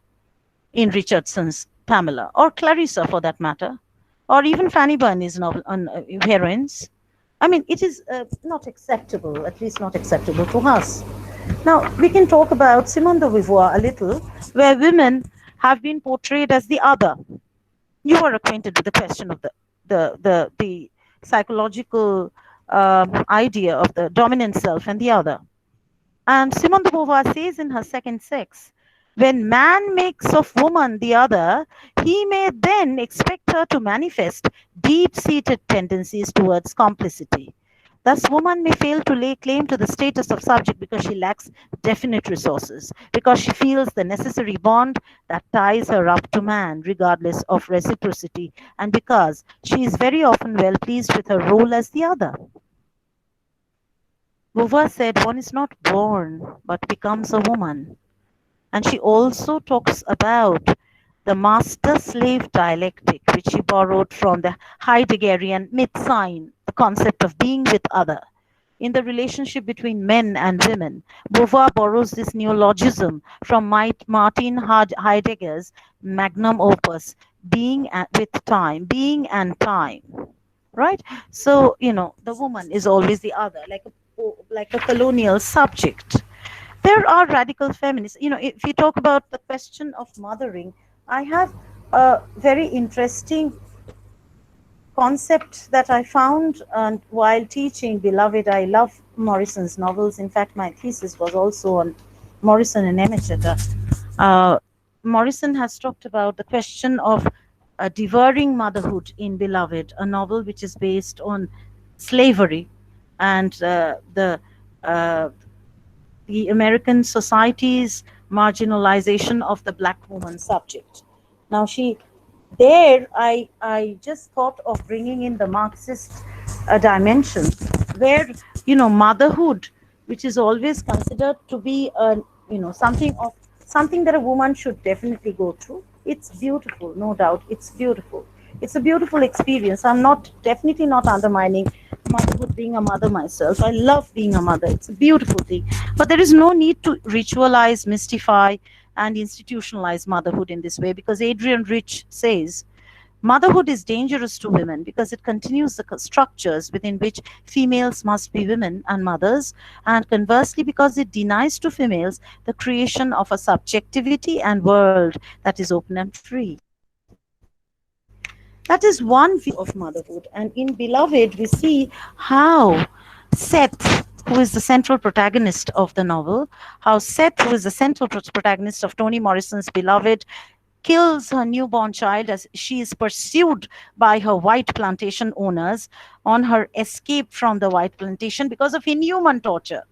in Richardson's Pamela, or Clarissa for that matter, or even Fanny Burney's novel on heroines. I mean, it is not acceptable, at least not acceptable to us. Now, we can talk about Simone de Beauvoir a little, where women have been portrayed as the other. You are acquainted with the question of the psychological idea of the dominant self and the other. And Simone de Beauvoir says in her Second Sex, "When man makes of woman the other, he may then expect her to manifest deep-seated tendencies towards complicity. Thus, woman may fail to lay claim to the status of subject because she lacks definite resources, because she feels the necessary bond that ties her up to man, regardless of reciprocity, and because she is very often well pleased with her role as the other." Beauvoir said, "One is not born, but becomes a woman." And she also talks about the master-slave dialectic, which she borrowed from the Heideggerian Mitsein, the concept of being with other. In the relationship between men and women, Beauvoir borrows this neologism from Martin Heidegger's magnum opus, Being and Time. Right? So, the woman is always the other, like a colonial subject. there are radical feminists. If you talk about the question of mothering, I have a very interesting concept that I found while teaching Beloved. I love Morrison's novels. In fact, my thesis was also on Morrison and Emecheta. Uh, Morrison has talked about the question of devouring motherhood in Beloved, a novel which is based on slavery and uh, the American society's marginalization of the black woman subject. Now, I just thought of bringing in the Marxist dimension, where motherhood, which is always considered to be something that a woman should definitely go through. It's beautiful, no doubt. It's beautiful. It's a beautiful experience. I'm not definitely not undermining motherhood, being a mother myself. I love being a mother. It's a beautiful thing. But there is no need to ritualize, mystify, and institutionalize motherhood in this way, because Adrian Rich says motherhood is dangerous to women because it continues the structures within which females must be women and mothers, and conversely, because it denies to females the creation of a subjectivity and world that is open and free. That is one view of motherhood. And in Beloved, we see how Seth, who is the central protagonist of the novel, how Seth, who is the central protagonist of Toni Morrison's Beloved, kills her newborn child as she is pursued by her white plantation owners on her escape from the white plantation because of inhuman torture.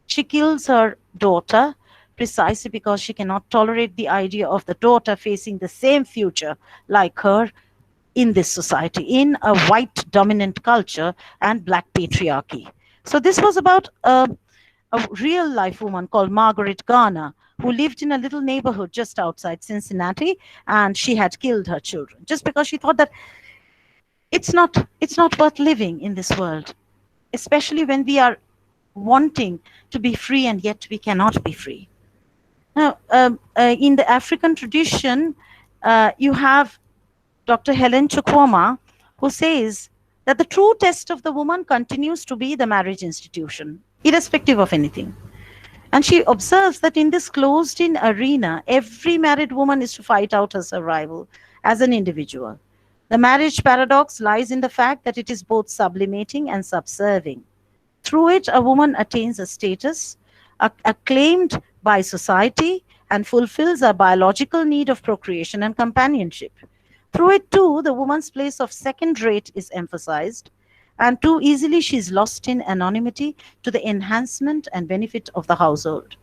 She kills her daughter precisely because she cannot tolerate the idea of the daughter facing the same future like her in this society, in a white dominant culture and black patriarchy. So, this was about a real life woman called Margaret Garner, who lived in a little neighborhood just outside Cincinnati, and she had killed her children just because she thought that it's not worth living in this world, especially when we are wanting to be free and yet we cannot be free. Now, in the African tradition, you have Dr. Helen Chukwuma, who says that the true test of the woman continues to be the marriage institution, irrespective of anything. And she observes that in this closed in arena, every married woman is to fight out her survival as an individual. The marriage paradox lies in the fact that it is both sublimating and subserving. Through it, a woman attains a status acclaimed by society and fulfills a biological need of procreation and companionship. Through it, too, the woman's place of second rate is emphasized, and too easily she is lost in anonymity to the enhancement and benefit of the household.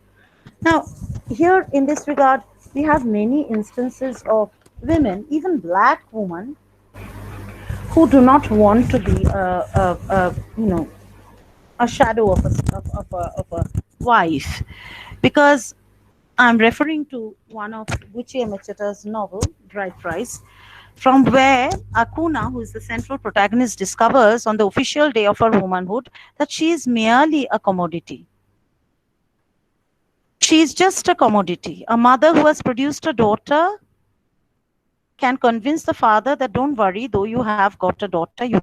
Now, here in this regard, we have many instances of women, even black women, who do not want to be a shadow of a wife, because I'm referring to one of Buchi Emecheta's novel, Bride Price, from where Akuna, who is the central protagonist, discovers on the official day of her womanhood that she is merely a commodity. She is just a commodity. A mother who has produced a daughter can convince the father that don't worry, though you have got a daughter, you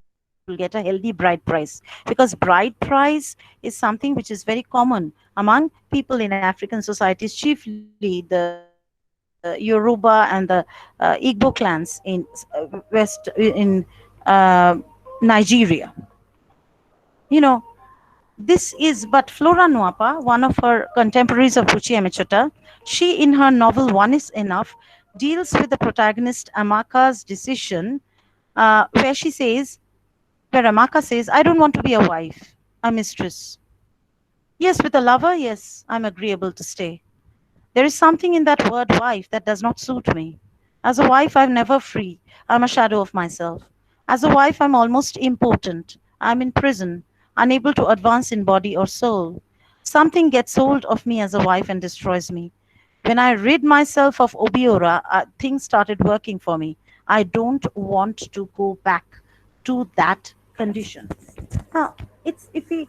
will get a healthy bride price. Because bride price is something which is very common among people in African societies, chiefly the Yoruba and the Igbo clans in Nigeria. This is, but Flora Nwapa, one of her contemporaries of Buchi Emecheta, she in her novel One is Enough deals with the protagonist Amaka's decision, where Amaka says, I don't want to be a wife, a mistress. Yes, with a lover, yes, I'm agreeable to stay. There is something in that word wife that does not suit me. As a wife, I'm never free. I'm a shadow of myself. As a wife, I'm almost impotent. I'm in prison, unable to advance in body or soul. Something gets hold of me as a wife and destroys me. When I rid myself of Obiora, things started working for me. I don't want to go back to that condition. Now, if we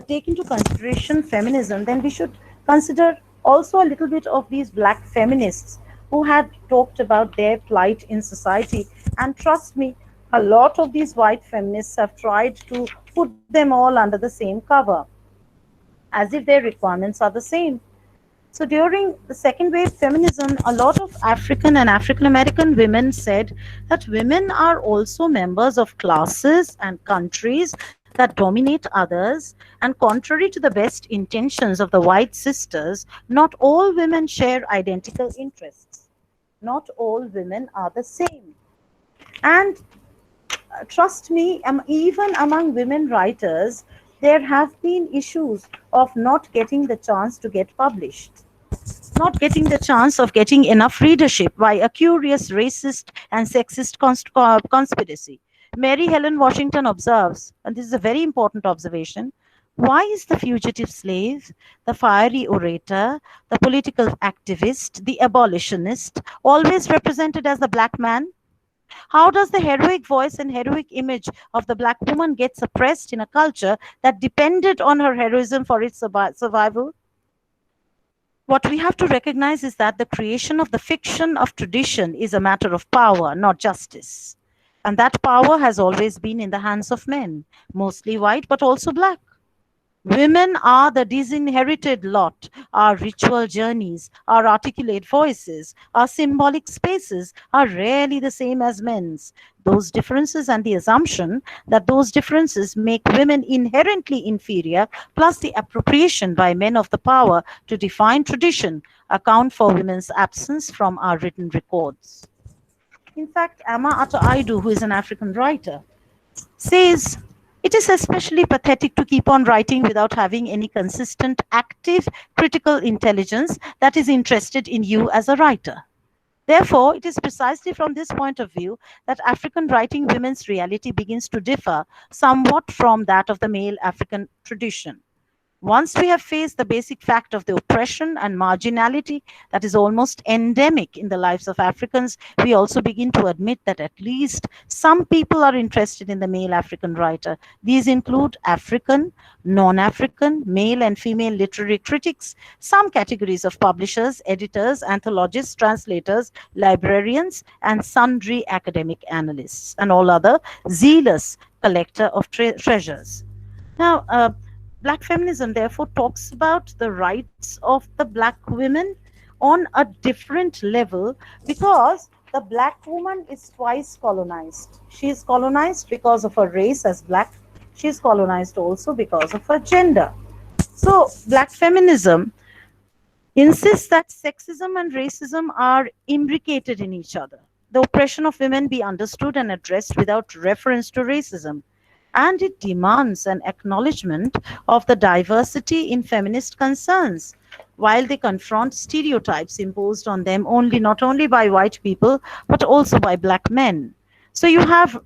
take into consideration feminism, then we should consider also a little bit of these black feminists who had talked about their plight in society. And trust me, a lot of these white feminists have tried to put them all under the same cover. as if their requirements are the same. So during the second wave feminism, a lot of African and African American women said that women are also members of classes and countries that dominate others, and contrary to the best intentions of the white sisters, not all women share identical interests. Not all women are the same. And trust me, even among women writers, there have been issues of not getting the chance to get published, not getting the chance of getting enough readership by a curious racist and sexist conspiracy. Mary Helen Washington observes, and this is a very important observation, why is the fugitive slave, the fiery orator, the political activist, the abolitionist always represented as the black man? How does the heroic voice and heroic image of the black woman get suppressed in a culture that depended on her heroism for its survival? What we have to recognize is that the creation of the fiction of tradition is a matter of power, not justice. And that power has always been in the hands of men, mostly white, but also black. Women are the disinherited lot. Our ritual journeys, our articulate voices, our symbolic spaces are rarely the same as men's. Those differences and the assumption that those differences make women inherently inferior, plus the appropriation by men of the power to define tradition, account for women's absence from our written records. In fact, Amma Ata Aidu, who is an African writer, says, it is especially pathetic to keep on writing without having any consistent, active, critical intelligence that is interested in you as a writer. Therefore, it is precisely from this point of view that African writing women's reality begins to differ somewhat from that of the male African tradition. Once we have faced the basic fact of the oppression and marginality that is almost endemic in the lives of Africans, we also begin to admit that at least some people are interested in the male African writer. These include African, non-African, male and female literary critics, some categories of publishers, editors, anthologists, translators, librarians, and sundry academic analysts, and all other zealous collector of treasures. Now, Black feminism therefore talks about the rights of the black women on a different level, because the black woman is twice colonized. She is colonized because of her race as black. She is colonized also because of her gender. So black feminism insists that sexism and racism are imbricated in each other. The oppression of women be understood and addressed without reference to racism. And it demands an acknowledgement of the diversity in feminist concerns, while they confront stereotypes imposed on them not only by white people, but also by black men. So you have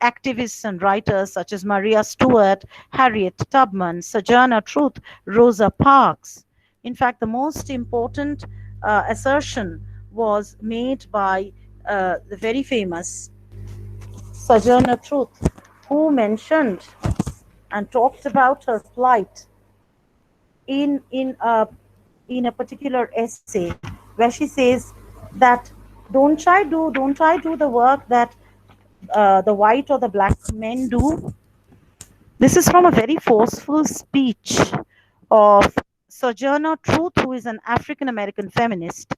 activists and writers such as Maria Stuart, Harriet Tubman, Sojourner Truth, Rosa Parks. In fact, the most important assertion was made by the very famous Sojourner Truth, who mentioned and talked about her plight in a particular essay, where she says that don't I do the work that the white or the black men do? This is from a very forceful speech of Sojourner Truth, who is an African American feminist,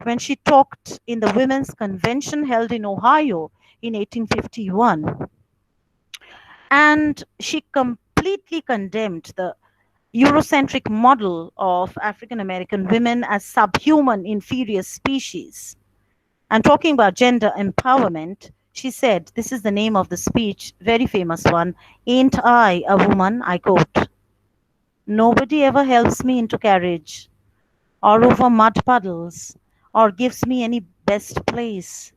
when she talked in the Women's Convention held in Ohio in 1851. And she completely condemned the Eurocentric model of African American women as subhuman, inferior species. And talking about gender empowerment, she said, this is the name of the speech, very famous one, "Ain't I a woman?" I quote. "Nobody ever helps me into carriage, or over mud puddles, or gives me any best place.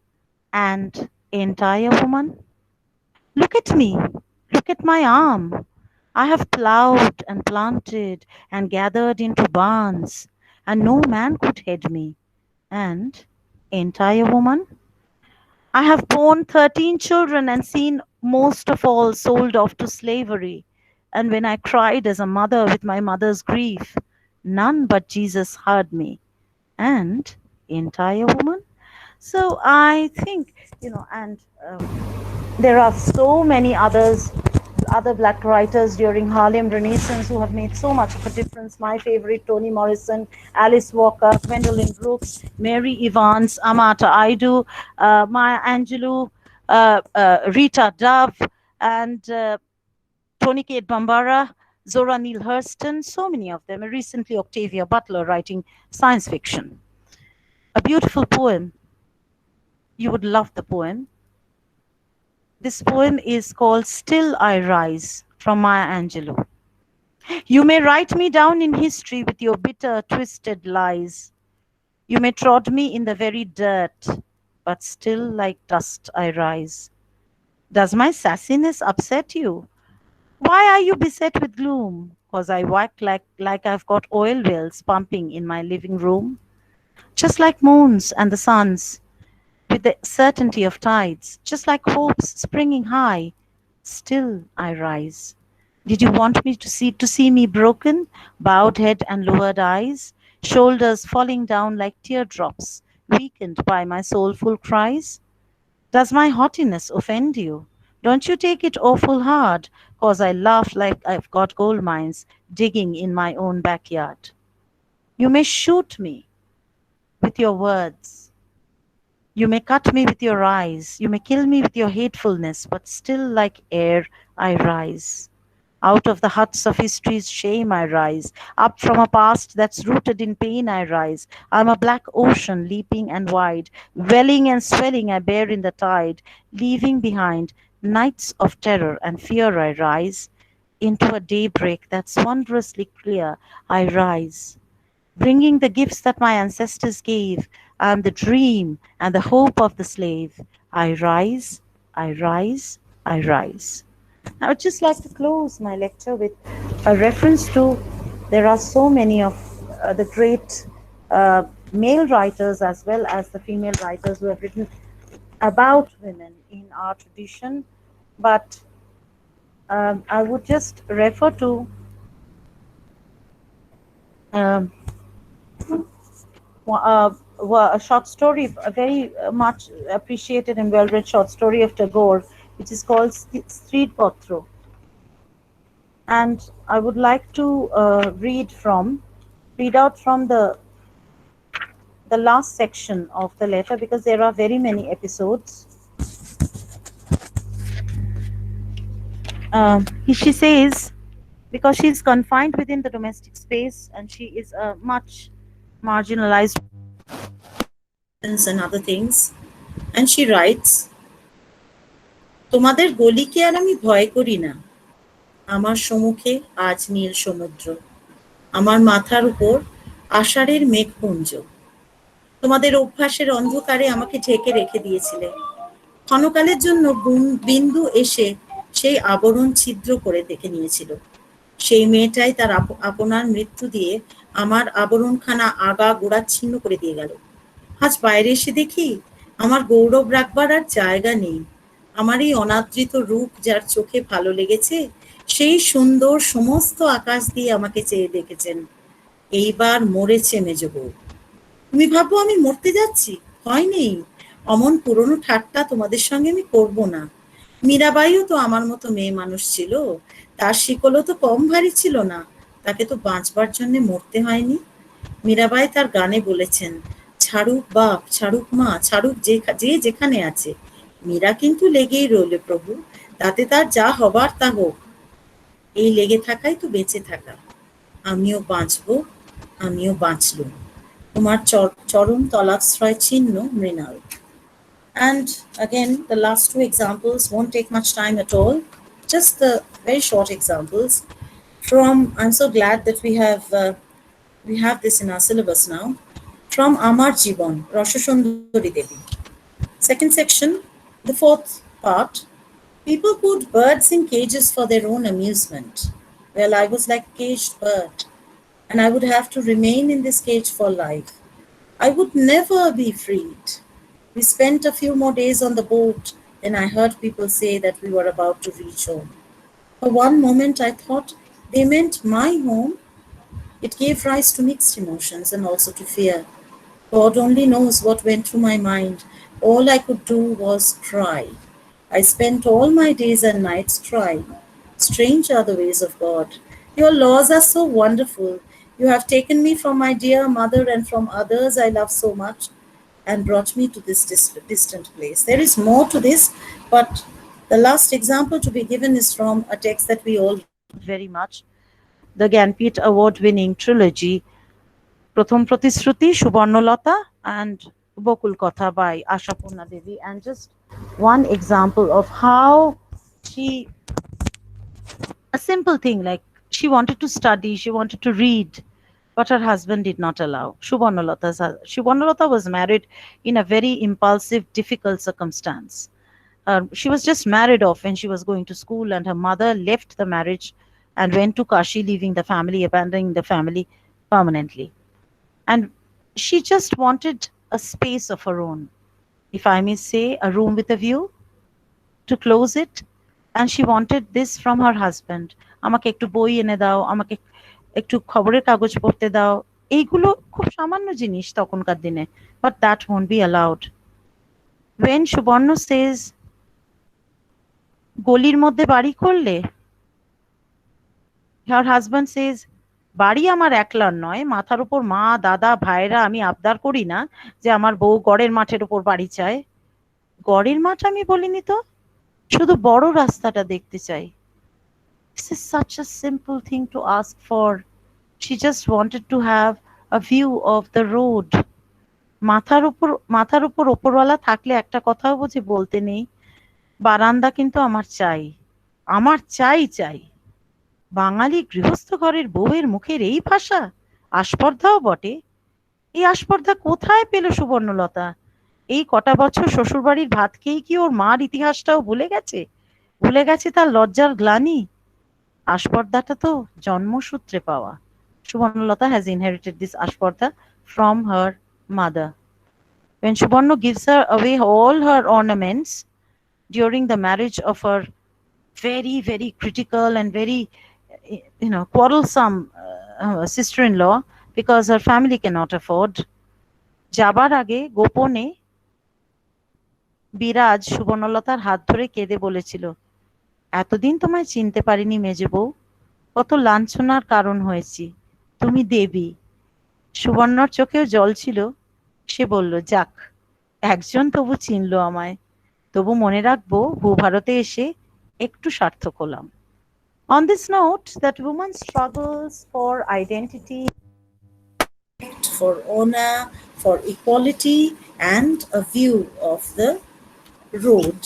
And ain't I a woman? Look at me. Look at my arm. I have plowed and planted and gathered into barns, and no man could head me. And ain't I a woman? I have borne 13 children and seen most of all sold off to slavery. And when I cried as a mother with my mother's grief, none but Jesus heard me. And ain't I a woman?" So I think, and there are so many others other black writers during Harlem Renaissance who have made so much of a difference. My favorite, Toni Morrison, Alice Walker, Gwendolyn Brooks, Mary Evans, Amata Aidu, Maya Angelou, Rita Dove, and Toni Kate Bambara, Zora Neale Hurston, so many of them. Recently, Octavia Butler writing science fiction. A beautiful poem. You would love the poem. This poem is called Still I Rise from Maya Angelou. You may write me down in history with your bitter, twisted lies. You may trod me in the very dirt, but still like dust I rise. Does my sassiness upset you? Why are you beset with gloom? 'Cause I whack like I've got oil wells pumping in my living room? Just like moons and the suns, with the certainty of tides, just like hopes springing high, still I rise. Did you want me to see me broken, bowed head and lowered eyes, shoulders falling down like teardrops, weakened by my soulful cries? Does my haughtiness offend you? Don't you take it awful hard, 'cause I laugh like I've got gold mines digging in my own backyard. You may shoot me with your words. You may cut me with your eyes. You may kill me with your hatefulness, but still like air I rise. Out of the huts of history's shame I rise. Up from a past that's rooted in pain I rise. I'm a black ocean leaping and wide. Welling and swelling I bear in the tide. Leaving behind nights of terror and fear I rise. Into a daybreak that's wondrously clear I rise. Bringing the gifts that my ancestors gave. I am the dream and the hope of the slave. I rise, I rise, I rise. I would just like to close my lecture with a reference to there are so many of the great male writers as well as the female writers who have written about women in our tradition, but I would just refer to a short story, a very much appreciated and well-read short story of Tagore, which is called Street Potro. And I would like to read out from the last section of the letter, because there are very many episodes. She says, because she's confined within the domestic space and she is a much marginalized and other things, and she writes, তোমাদের গলিকে আর আমি ভয় করি না, আমার সম্মুখে আজ নীল সমুদ্র, আমার মাথার উপর আষাঢ়ের মেঘপুঞ্জ, তোমাদের অভ্যাসের অন্ধকারে আমাকে ঢেকে রেখে দিয়েছিলে, ক্ষণকালের জন্য বিন্দু এসে সেই আবরণ ছিদ্র করে দেখে নিয়েছিল, সেই মেয়েটাই তার আপনার মৃত্যু দিয়ে আমার আবরণখানা আগা গোড়া ছিন্ন করে দিয়ে গেল। আজ বাইরে এসে দেখি আমার গৌরব রাখবার আর জায়গা নেই, আমার এই অনাদৃত রূপ যার চোখে ভালো লেগেছে সেই সুন্দর সমস্ত আকাশ দিয়ে আমাকে চেয়ে দেখেছেন, এইবার মরেছে মেজ বউ। তুমি ভাবো আমি মরতে যাচ্ছি? হয় নেই, অমন পুরনো ঠাট্টা তোমাদের সঙ্গে আমি করবো না। মীরাবাইও তো আমার মতো মেয়ে মানুষ ছিল, তার শিকলও তো কম ভারী ছিল না, তাকে তো বাঁচবার জন্য মরতে হয়নি। মীরাবাই তার গানে বলেছেন, ছাড়ুক বাপ, ছাড়ুক মা, ছাড়ুক যে যেখানে আছে, মীরা কিন্তু লেগেই রইলে প্রভু, তাতে তার যা হবার তা হোক। এই লেগে থাকাই তো বেঁচে থাকা। আমিও বাঁচবো, আমিও বাঁচলুম, তোমার চরণ তলাশ্রয় চিহ্ন Mrinal. And again, the last two examples won't take much time at all, just the very short examples from, I'm so glad that we have this in our syllabus now, from Amar Jiban, Rashasundari Devi. Second section, the fourth part, people put birds in cages for their own amusement. Well, I was like a caged bird, and I would have to remain in this cage for life. I would never be freed. We spent a few more days on the boat, and I heard people say that we were about to reach home. For one moment, I thought they meant my home. It gave rise to mixed emotions and also to fear. God only knows what went through my mind. All I could do was cry. I spent all my days and nights crying, strange are the ways of God. Your laws are so wonderful. You have taken me from my dear mother and from others I love so much and brought me to this distant place. There is more to this, but the last example to be given is from a text that we all very much, the Ganpit Award winning trilogy, Pratham Pratishruti, Subarnalata, and Bokul Katha by Ashapurna Devi. And just one example of how she, a simple thing like she wanted to study, she wanted to read, but her husband did not allow. Subarnalata was married in a very impulsive, difficult circumstance. She was just married off when she was going to school, and her mother left the marriage and went to Kashi, leaving the family, abandoning the family permanently. And she just wanted a space of her own, if I may say, a room with a view, to close it. And she wanted this from her husband. আমাকে একটু বই এনে দাও, আমাকে একটু খবরের কাগজ পড়তে দাও। এইগুলো খুব সামান্য জিনিস তখনকার দিনে, but that won't be allowed. When Subarna says গলির মধ্যে বাড়ি করলে, her husband says বাড়ি আমার একলার নয়, মাথার উপর মা দাদা ভাইরা, আমি আবদার করি না যে আমার বউ গড়ের মাঠের উপর বাড়ি চায়। গড়ের মাঠ আমি বলিনি তো, শুধু বড় রাস্তাটা দেখতে চাই। This is such a simple thing to ask for. She just wanted to have a view of the road. মাথার উপর ওপরওয়ালা থাকলে একটা কথাও বুঝি বলতে নেই, বারান্দা কিন্তু আমার চাই, আমার চাই চাই। বাঙালি গৃহস্থ ঘরের বউয়ের মুখের এই ভাষা, আস্পর্ধাও বটে। এই আস্পর্ধা কোথায় পেল সুবর্ণলতা? এই কটা বছর শ্বশুরবাড়ির ভাত খেয়েই কি ওর মার ইতিহাসটাও ভুলে গেছে? ভুলে গেছে তার লজ্জার গ্লানি? আস্পর্ধাটা তো জন্মসূত্রে পাওয়া। Subarnalata has inherited this aspardha from her mother. When Subarna gives her away all her ornaments during the marriage of her very, very critical and very, quarrelsome sister-in-law, because her family cannot afford, যাবার আগে গোপনে বিরাজ সুবর্ণলতার হাত ধরে কেঁদে বলেছিল, এতদিন তোমায় চিনতে পারিনি মেজে বউ, কত লাঞ্ছনার কারণ হয়েছি, তুমি দেবী। সুবর্ণর চোখেও জল ছিল। সে বলল, যাক, একজন তবু চিনল আমায়, তবু মনে রাখবো ভূভারতে এসে একটু সার্থক হলাম। On this note, that woman struggles for identity, for honor, for equality, and a view of the road,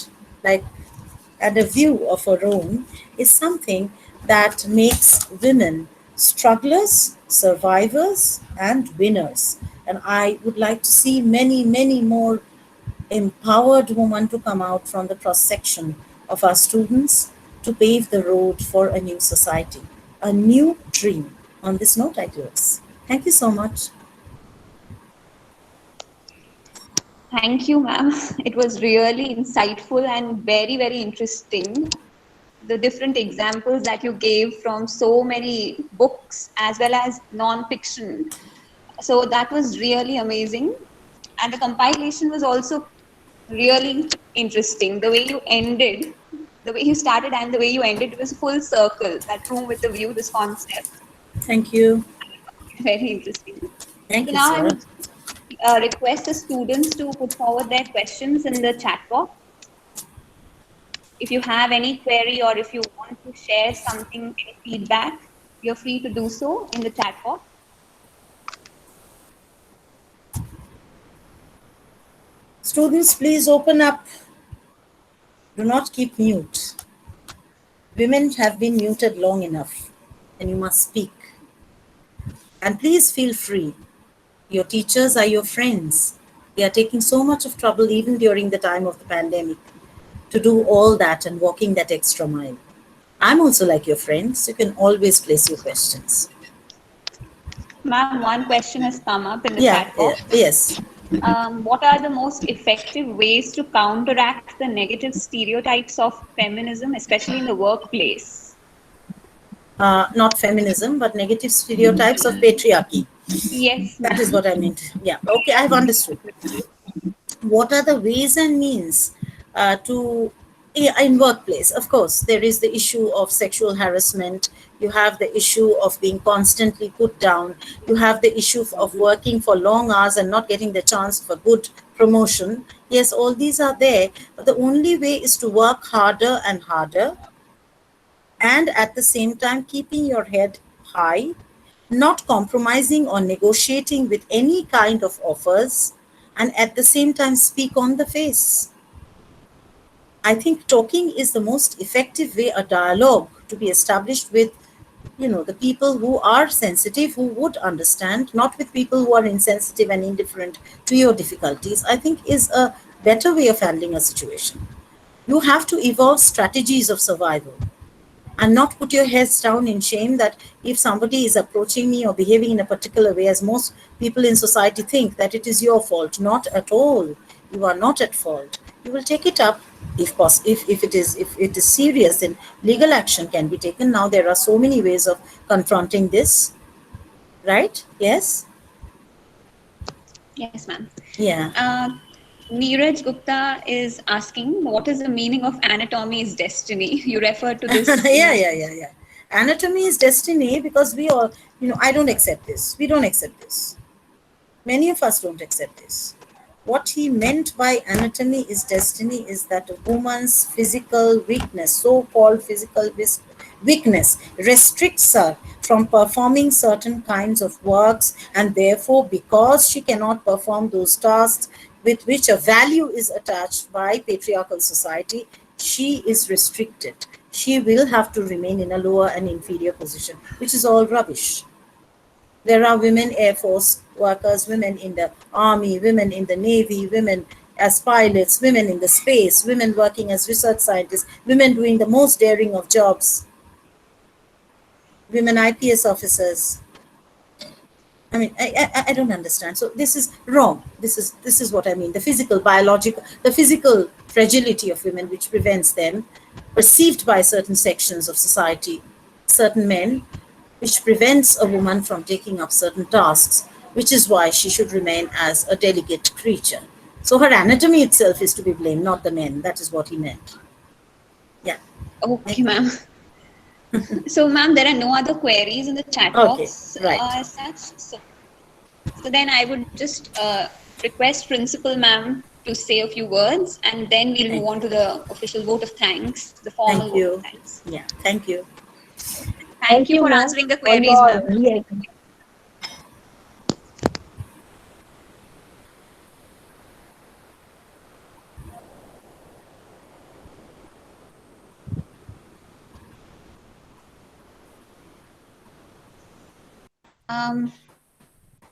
and a view of her own, is something that makes women strugglers, survivors, and winners. And I would like to see many, many more empowered women to come out from the cross-section of our students to pave the road for a new society, a new dream. On this note, I close. Thank you so much. Thank you, ma'am. It was really insightful and very, very interesting. The different examples that you gave from so many books as well as non-fiction. So that was really amazing. And the compilation was also really interesting. The way you ended, the way you started and the way you ended, it was full circle, that room with the view, this concept. Thank you. Very interesting. Thank So you, now sir. I would request the students to put forward their questions in the chat box. If you have any query or if you want to share something, any feedback, you're free to do so in the chat box. Students, please open up. Do not keep mute. Women have been muted long enough, and you must speak. And please feel free. Your teachers are your friends. They are taking so much of trouble even during the time of the pandemic to do all that and walking that extra mile. I'm also like your friends. You can always place your questions. Ma'am, one question has come up in the chat box. Yes. What are the most effective ways to counteract the negative stereotypes of feminism, especially in the workplace? Not feminism, but negative stereotypes of patriarchy. Yes. That is what I meant. Yeah, okay, I've understood. What are the ways and means to Yeah, in workplace, of course, there is the issue of sexual harassment. You have the issue of being constantly put down. You have the issue of working for long hours and not getting the chance for good promotion. Yes, all these are there, but the only way is to work harder and harder, and at the same time keeping your head high, not compromising or negotiating with any kind of offers, and at the same time speak on the face. I think talking is the most effective way, a dialogue to be established with, the people who are sensitive, who would understand, not with people who are insensitive and indifferent to your difficulties, I think is a better way of handling a situation. You have to evolve strategies of survival and not put your heads down in shame that if somebody is approaching me or behaving in a particular way, as most people in society think, that it is your fault. Not at all. You are not at fault. You will take it up if it is serious, then legal action can be taken. Now there are so many ways of confronting this, right? Yes. Yes, ma'am. Yeah. Neeraj Gupta is asking, what is the meaning of anatomy is destiny? You referred to this. Yeah. Anatomy is destiny because we all, I don't accept this. We don't accept this. Many of us don't accept this. What he meant by anatomy is destiny is that a woman's physical weakness, so-called physical weakness, restricts her from performing certain kinds of works, and therefore, because she cannot perform those tasks with which a value is attached by patriarchal society, she is restricted. She will have to remain in a lower and inferior position, which is all rubbish. There are women Air Force workers, women in the army, women in the navy, women as pilots, women in the space, women working as research scientists, women doing the most daring of jobs, women IPS officers. I mean, I don't understand. So this is wrong. This is what I mean. The physical fragility of women, which prevents them, perceived by certain sections of society, certain men, which prevents a woman from taking up certain tasks, which is why she should remain as a delicate creature. So her anatomy itself is to be blamed, not the men. That is what he meant. Yeah. Okay, ma'am. So, ma'am, there are no other queries in the chat box as such. So then I would just request Principal Ma'am to say a few words, and then we'll move on to the official vote of thanks, the formal vote of thanks. Yeah, thank you. Thank you for answering the queries, ma'am.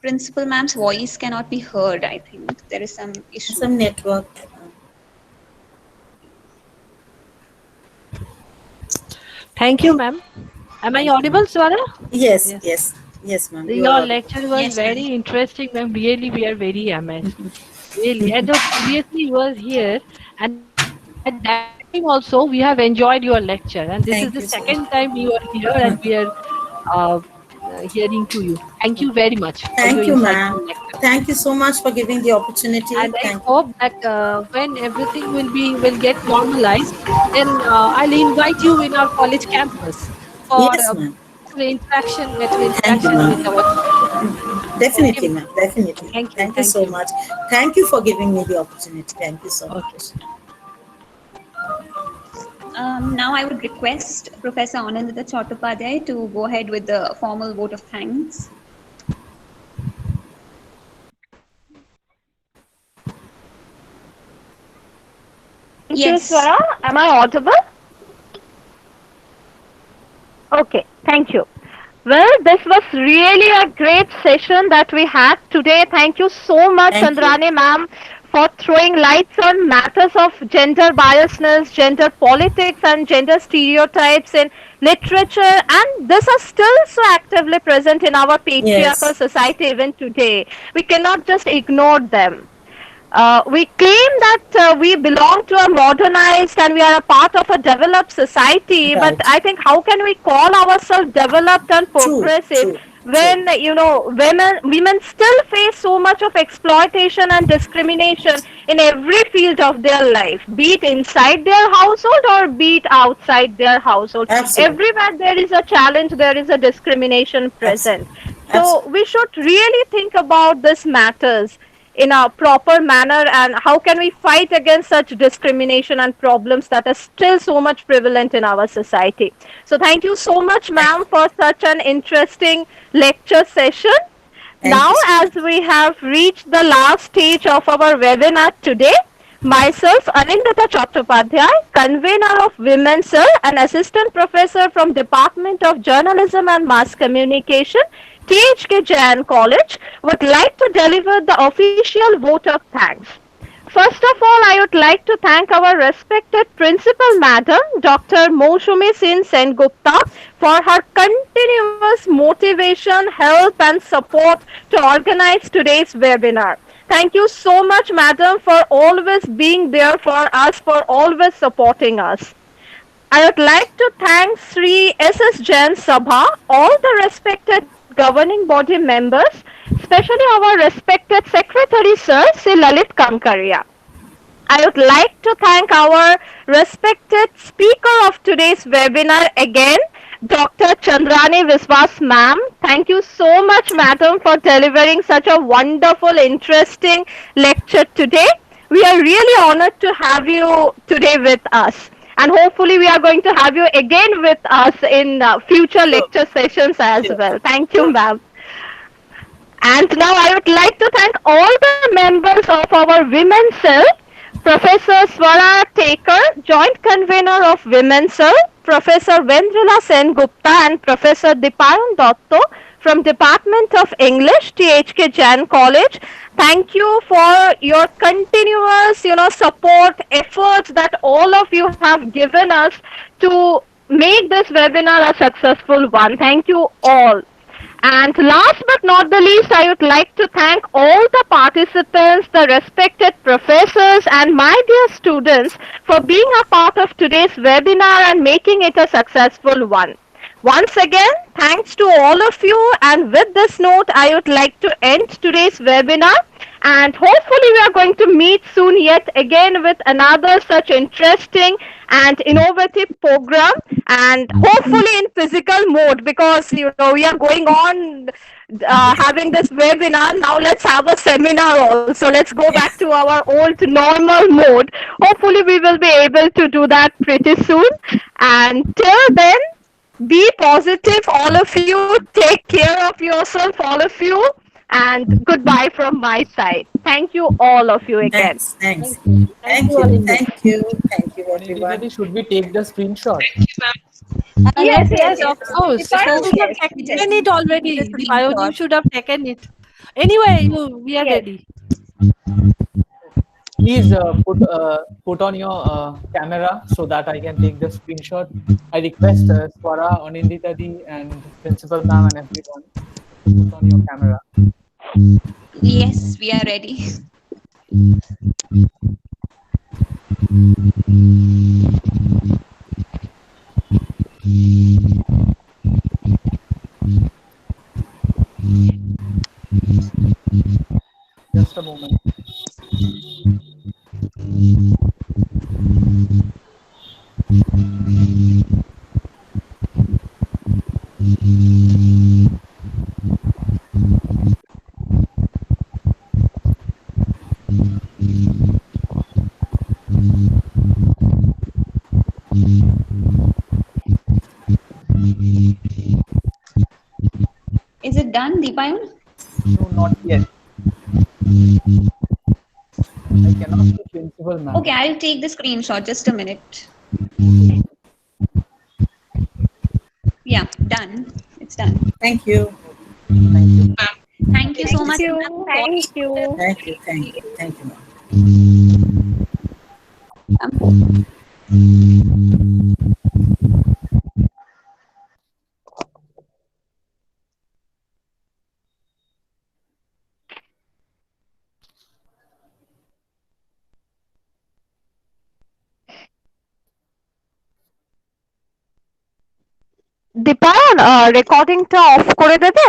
Principal Ma'am's voice cannot be heard, I think. There is some issue. Some network. Thank you, ma'am. Am I audible, Swara? Yes, ma'am. Your lecture was very interesting, ma'am. Really, we are very amazed. Really. And previously was here, and at that time also, we have enjoyed your lecture. And this is the second time you are here, and we are hearing to you. Thank you very much. Thank you, ma'am. Thank you so much for giving the opportunity. And I hope that when everything will get normalized, then I'll invite you in our college campus for better interaction with our. Definitely, ma'am. Definitely. Thank you so much. Thank you for giving me the opportunity. Thank you so much. Now I would request Professor Anandita Chattopadhyay to go ahead with the formal vote of thanks. Thank you, Swara. Am I audible? Okay, thank you. Well, this was really a great session that we had today. Thank you so much, Chandrani ma'am, for throwing lights on matters of gender biasness, gender politics, and gender stereotypes in literature. And these are still so actively present in our patriarchal society even today. We cannot just ignore them. We claim that we belong to a modernized and we are a part of a developed society, but I think how can we call ourselves developed and progressive True. when women still face so much of exploitation and discrimination in every field of their life, be it inside their household or be it outside their household. Absolutely. Everywhere there is a challenge, there is a discrimination present. Absolutely. So Absolutely. we should really think about this matters in a proper manner, and how can we fight against such discrimination and problems that are still so much prevalent in our society. So thank you so much, Thank ma'am, for such an interesting lecture session. thank Now, you so as much. we have reached the last stage of our webinar today, myself, Anindita Chattopadhyay, convener of Women's Cell and assistant professor from Department of Journalism and Mass Communication, T.H.K. Jain College, would like to deliver the official vote of thanks. First of all, I would like to thank our respected Principal Madam, Dr. Moushumi Sin Sengupta, for her continuous motivation, help, and support to organize today's webinar. Thank you so much, Madam, for always being there for us, for always supporting us. I would like to thank Sri S.S. Jain Sabha, all the respected governing body members, especially our respected Secretary Sir, Sri Lalit Kankaria. I would like to thank our respected speaker of today's webinar again, Dr. Chandrani Biswas ma'am. Thank you so much, madam, for delivering such a wonderful, interesting lecture today. We are really honored to have you today with us. And hopefully we are going to have you again with us in future Sure. lecture sessions as Sure. well. Thank you, Sure. ma'am. And now I would like to thank all the members of our Women's Cell, Professor Swara Taker, Joint Convener of Women's Cell, Professor Vendrila Sen Gupta and Professor Dipayan Dotto from Department of English, T.H.K. Jain College. Thank you for your continuous, support efforts that all of you have given us to make this webinar a successful one. Thank you all. And last but not the least, I would like to thank all the participants, the respected professors, and my dear students for being a part of today's webinar and making it a successful one. Once again, thanks to all of you. And with this note, I would like to end today's webinar. And hopefully, we are going to meet soon yet again with another such interesting and innovative program, and hopefully in physical mode, because we are going on having this webinar. Now let's have a seminar also. Let's go back to our old normal mode. Hopefully we will be able to do that pretty soon. And till then, be positive, all of you. Take care of yourself, all of you. And goodbye from my side. Thank you, all of you again. Thanks. Thanks. Thank you. Thank Thank you, you. Anindita. Thank you. Thank you, everyone. Anindita, should we take the screenshot? Yes, Yes, yes, of course. yes. You should have Yes, yes. taken it already. The Dipayan, you screenshot. should have taken it. Anyway, we are Yes. ready. Please put on your camera so that I can take the screenshot. I request Swara, Anindita Di, and Principal Ma'am and everyone to put on your camera. Yes, we are ready. Just a moment. Is it done, Deepayan? No, not yet. I cannot see Principal Ma'am. Okay, I'll take the screenshot. Just a minute. Yeah, done. It's done. Thank you. Thank you. Thank you so much. Thank you. ma'am, for- Thank you. Thank you. Thank you. Thank you, ma'am. Dipayan রেকর্ডিংটা off করে দেবে?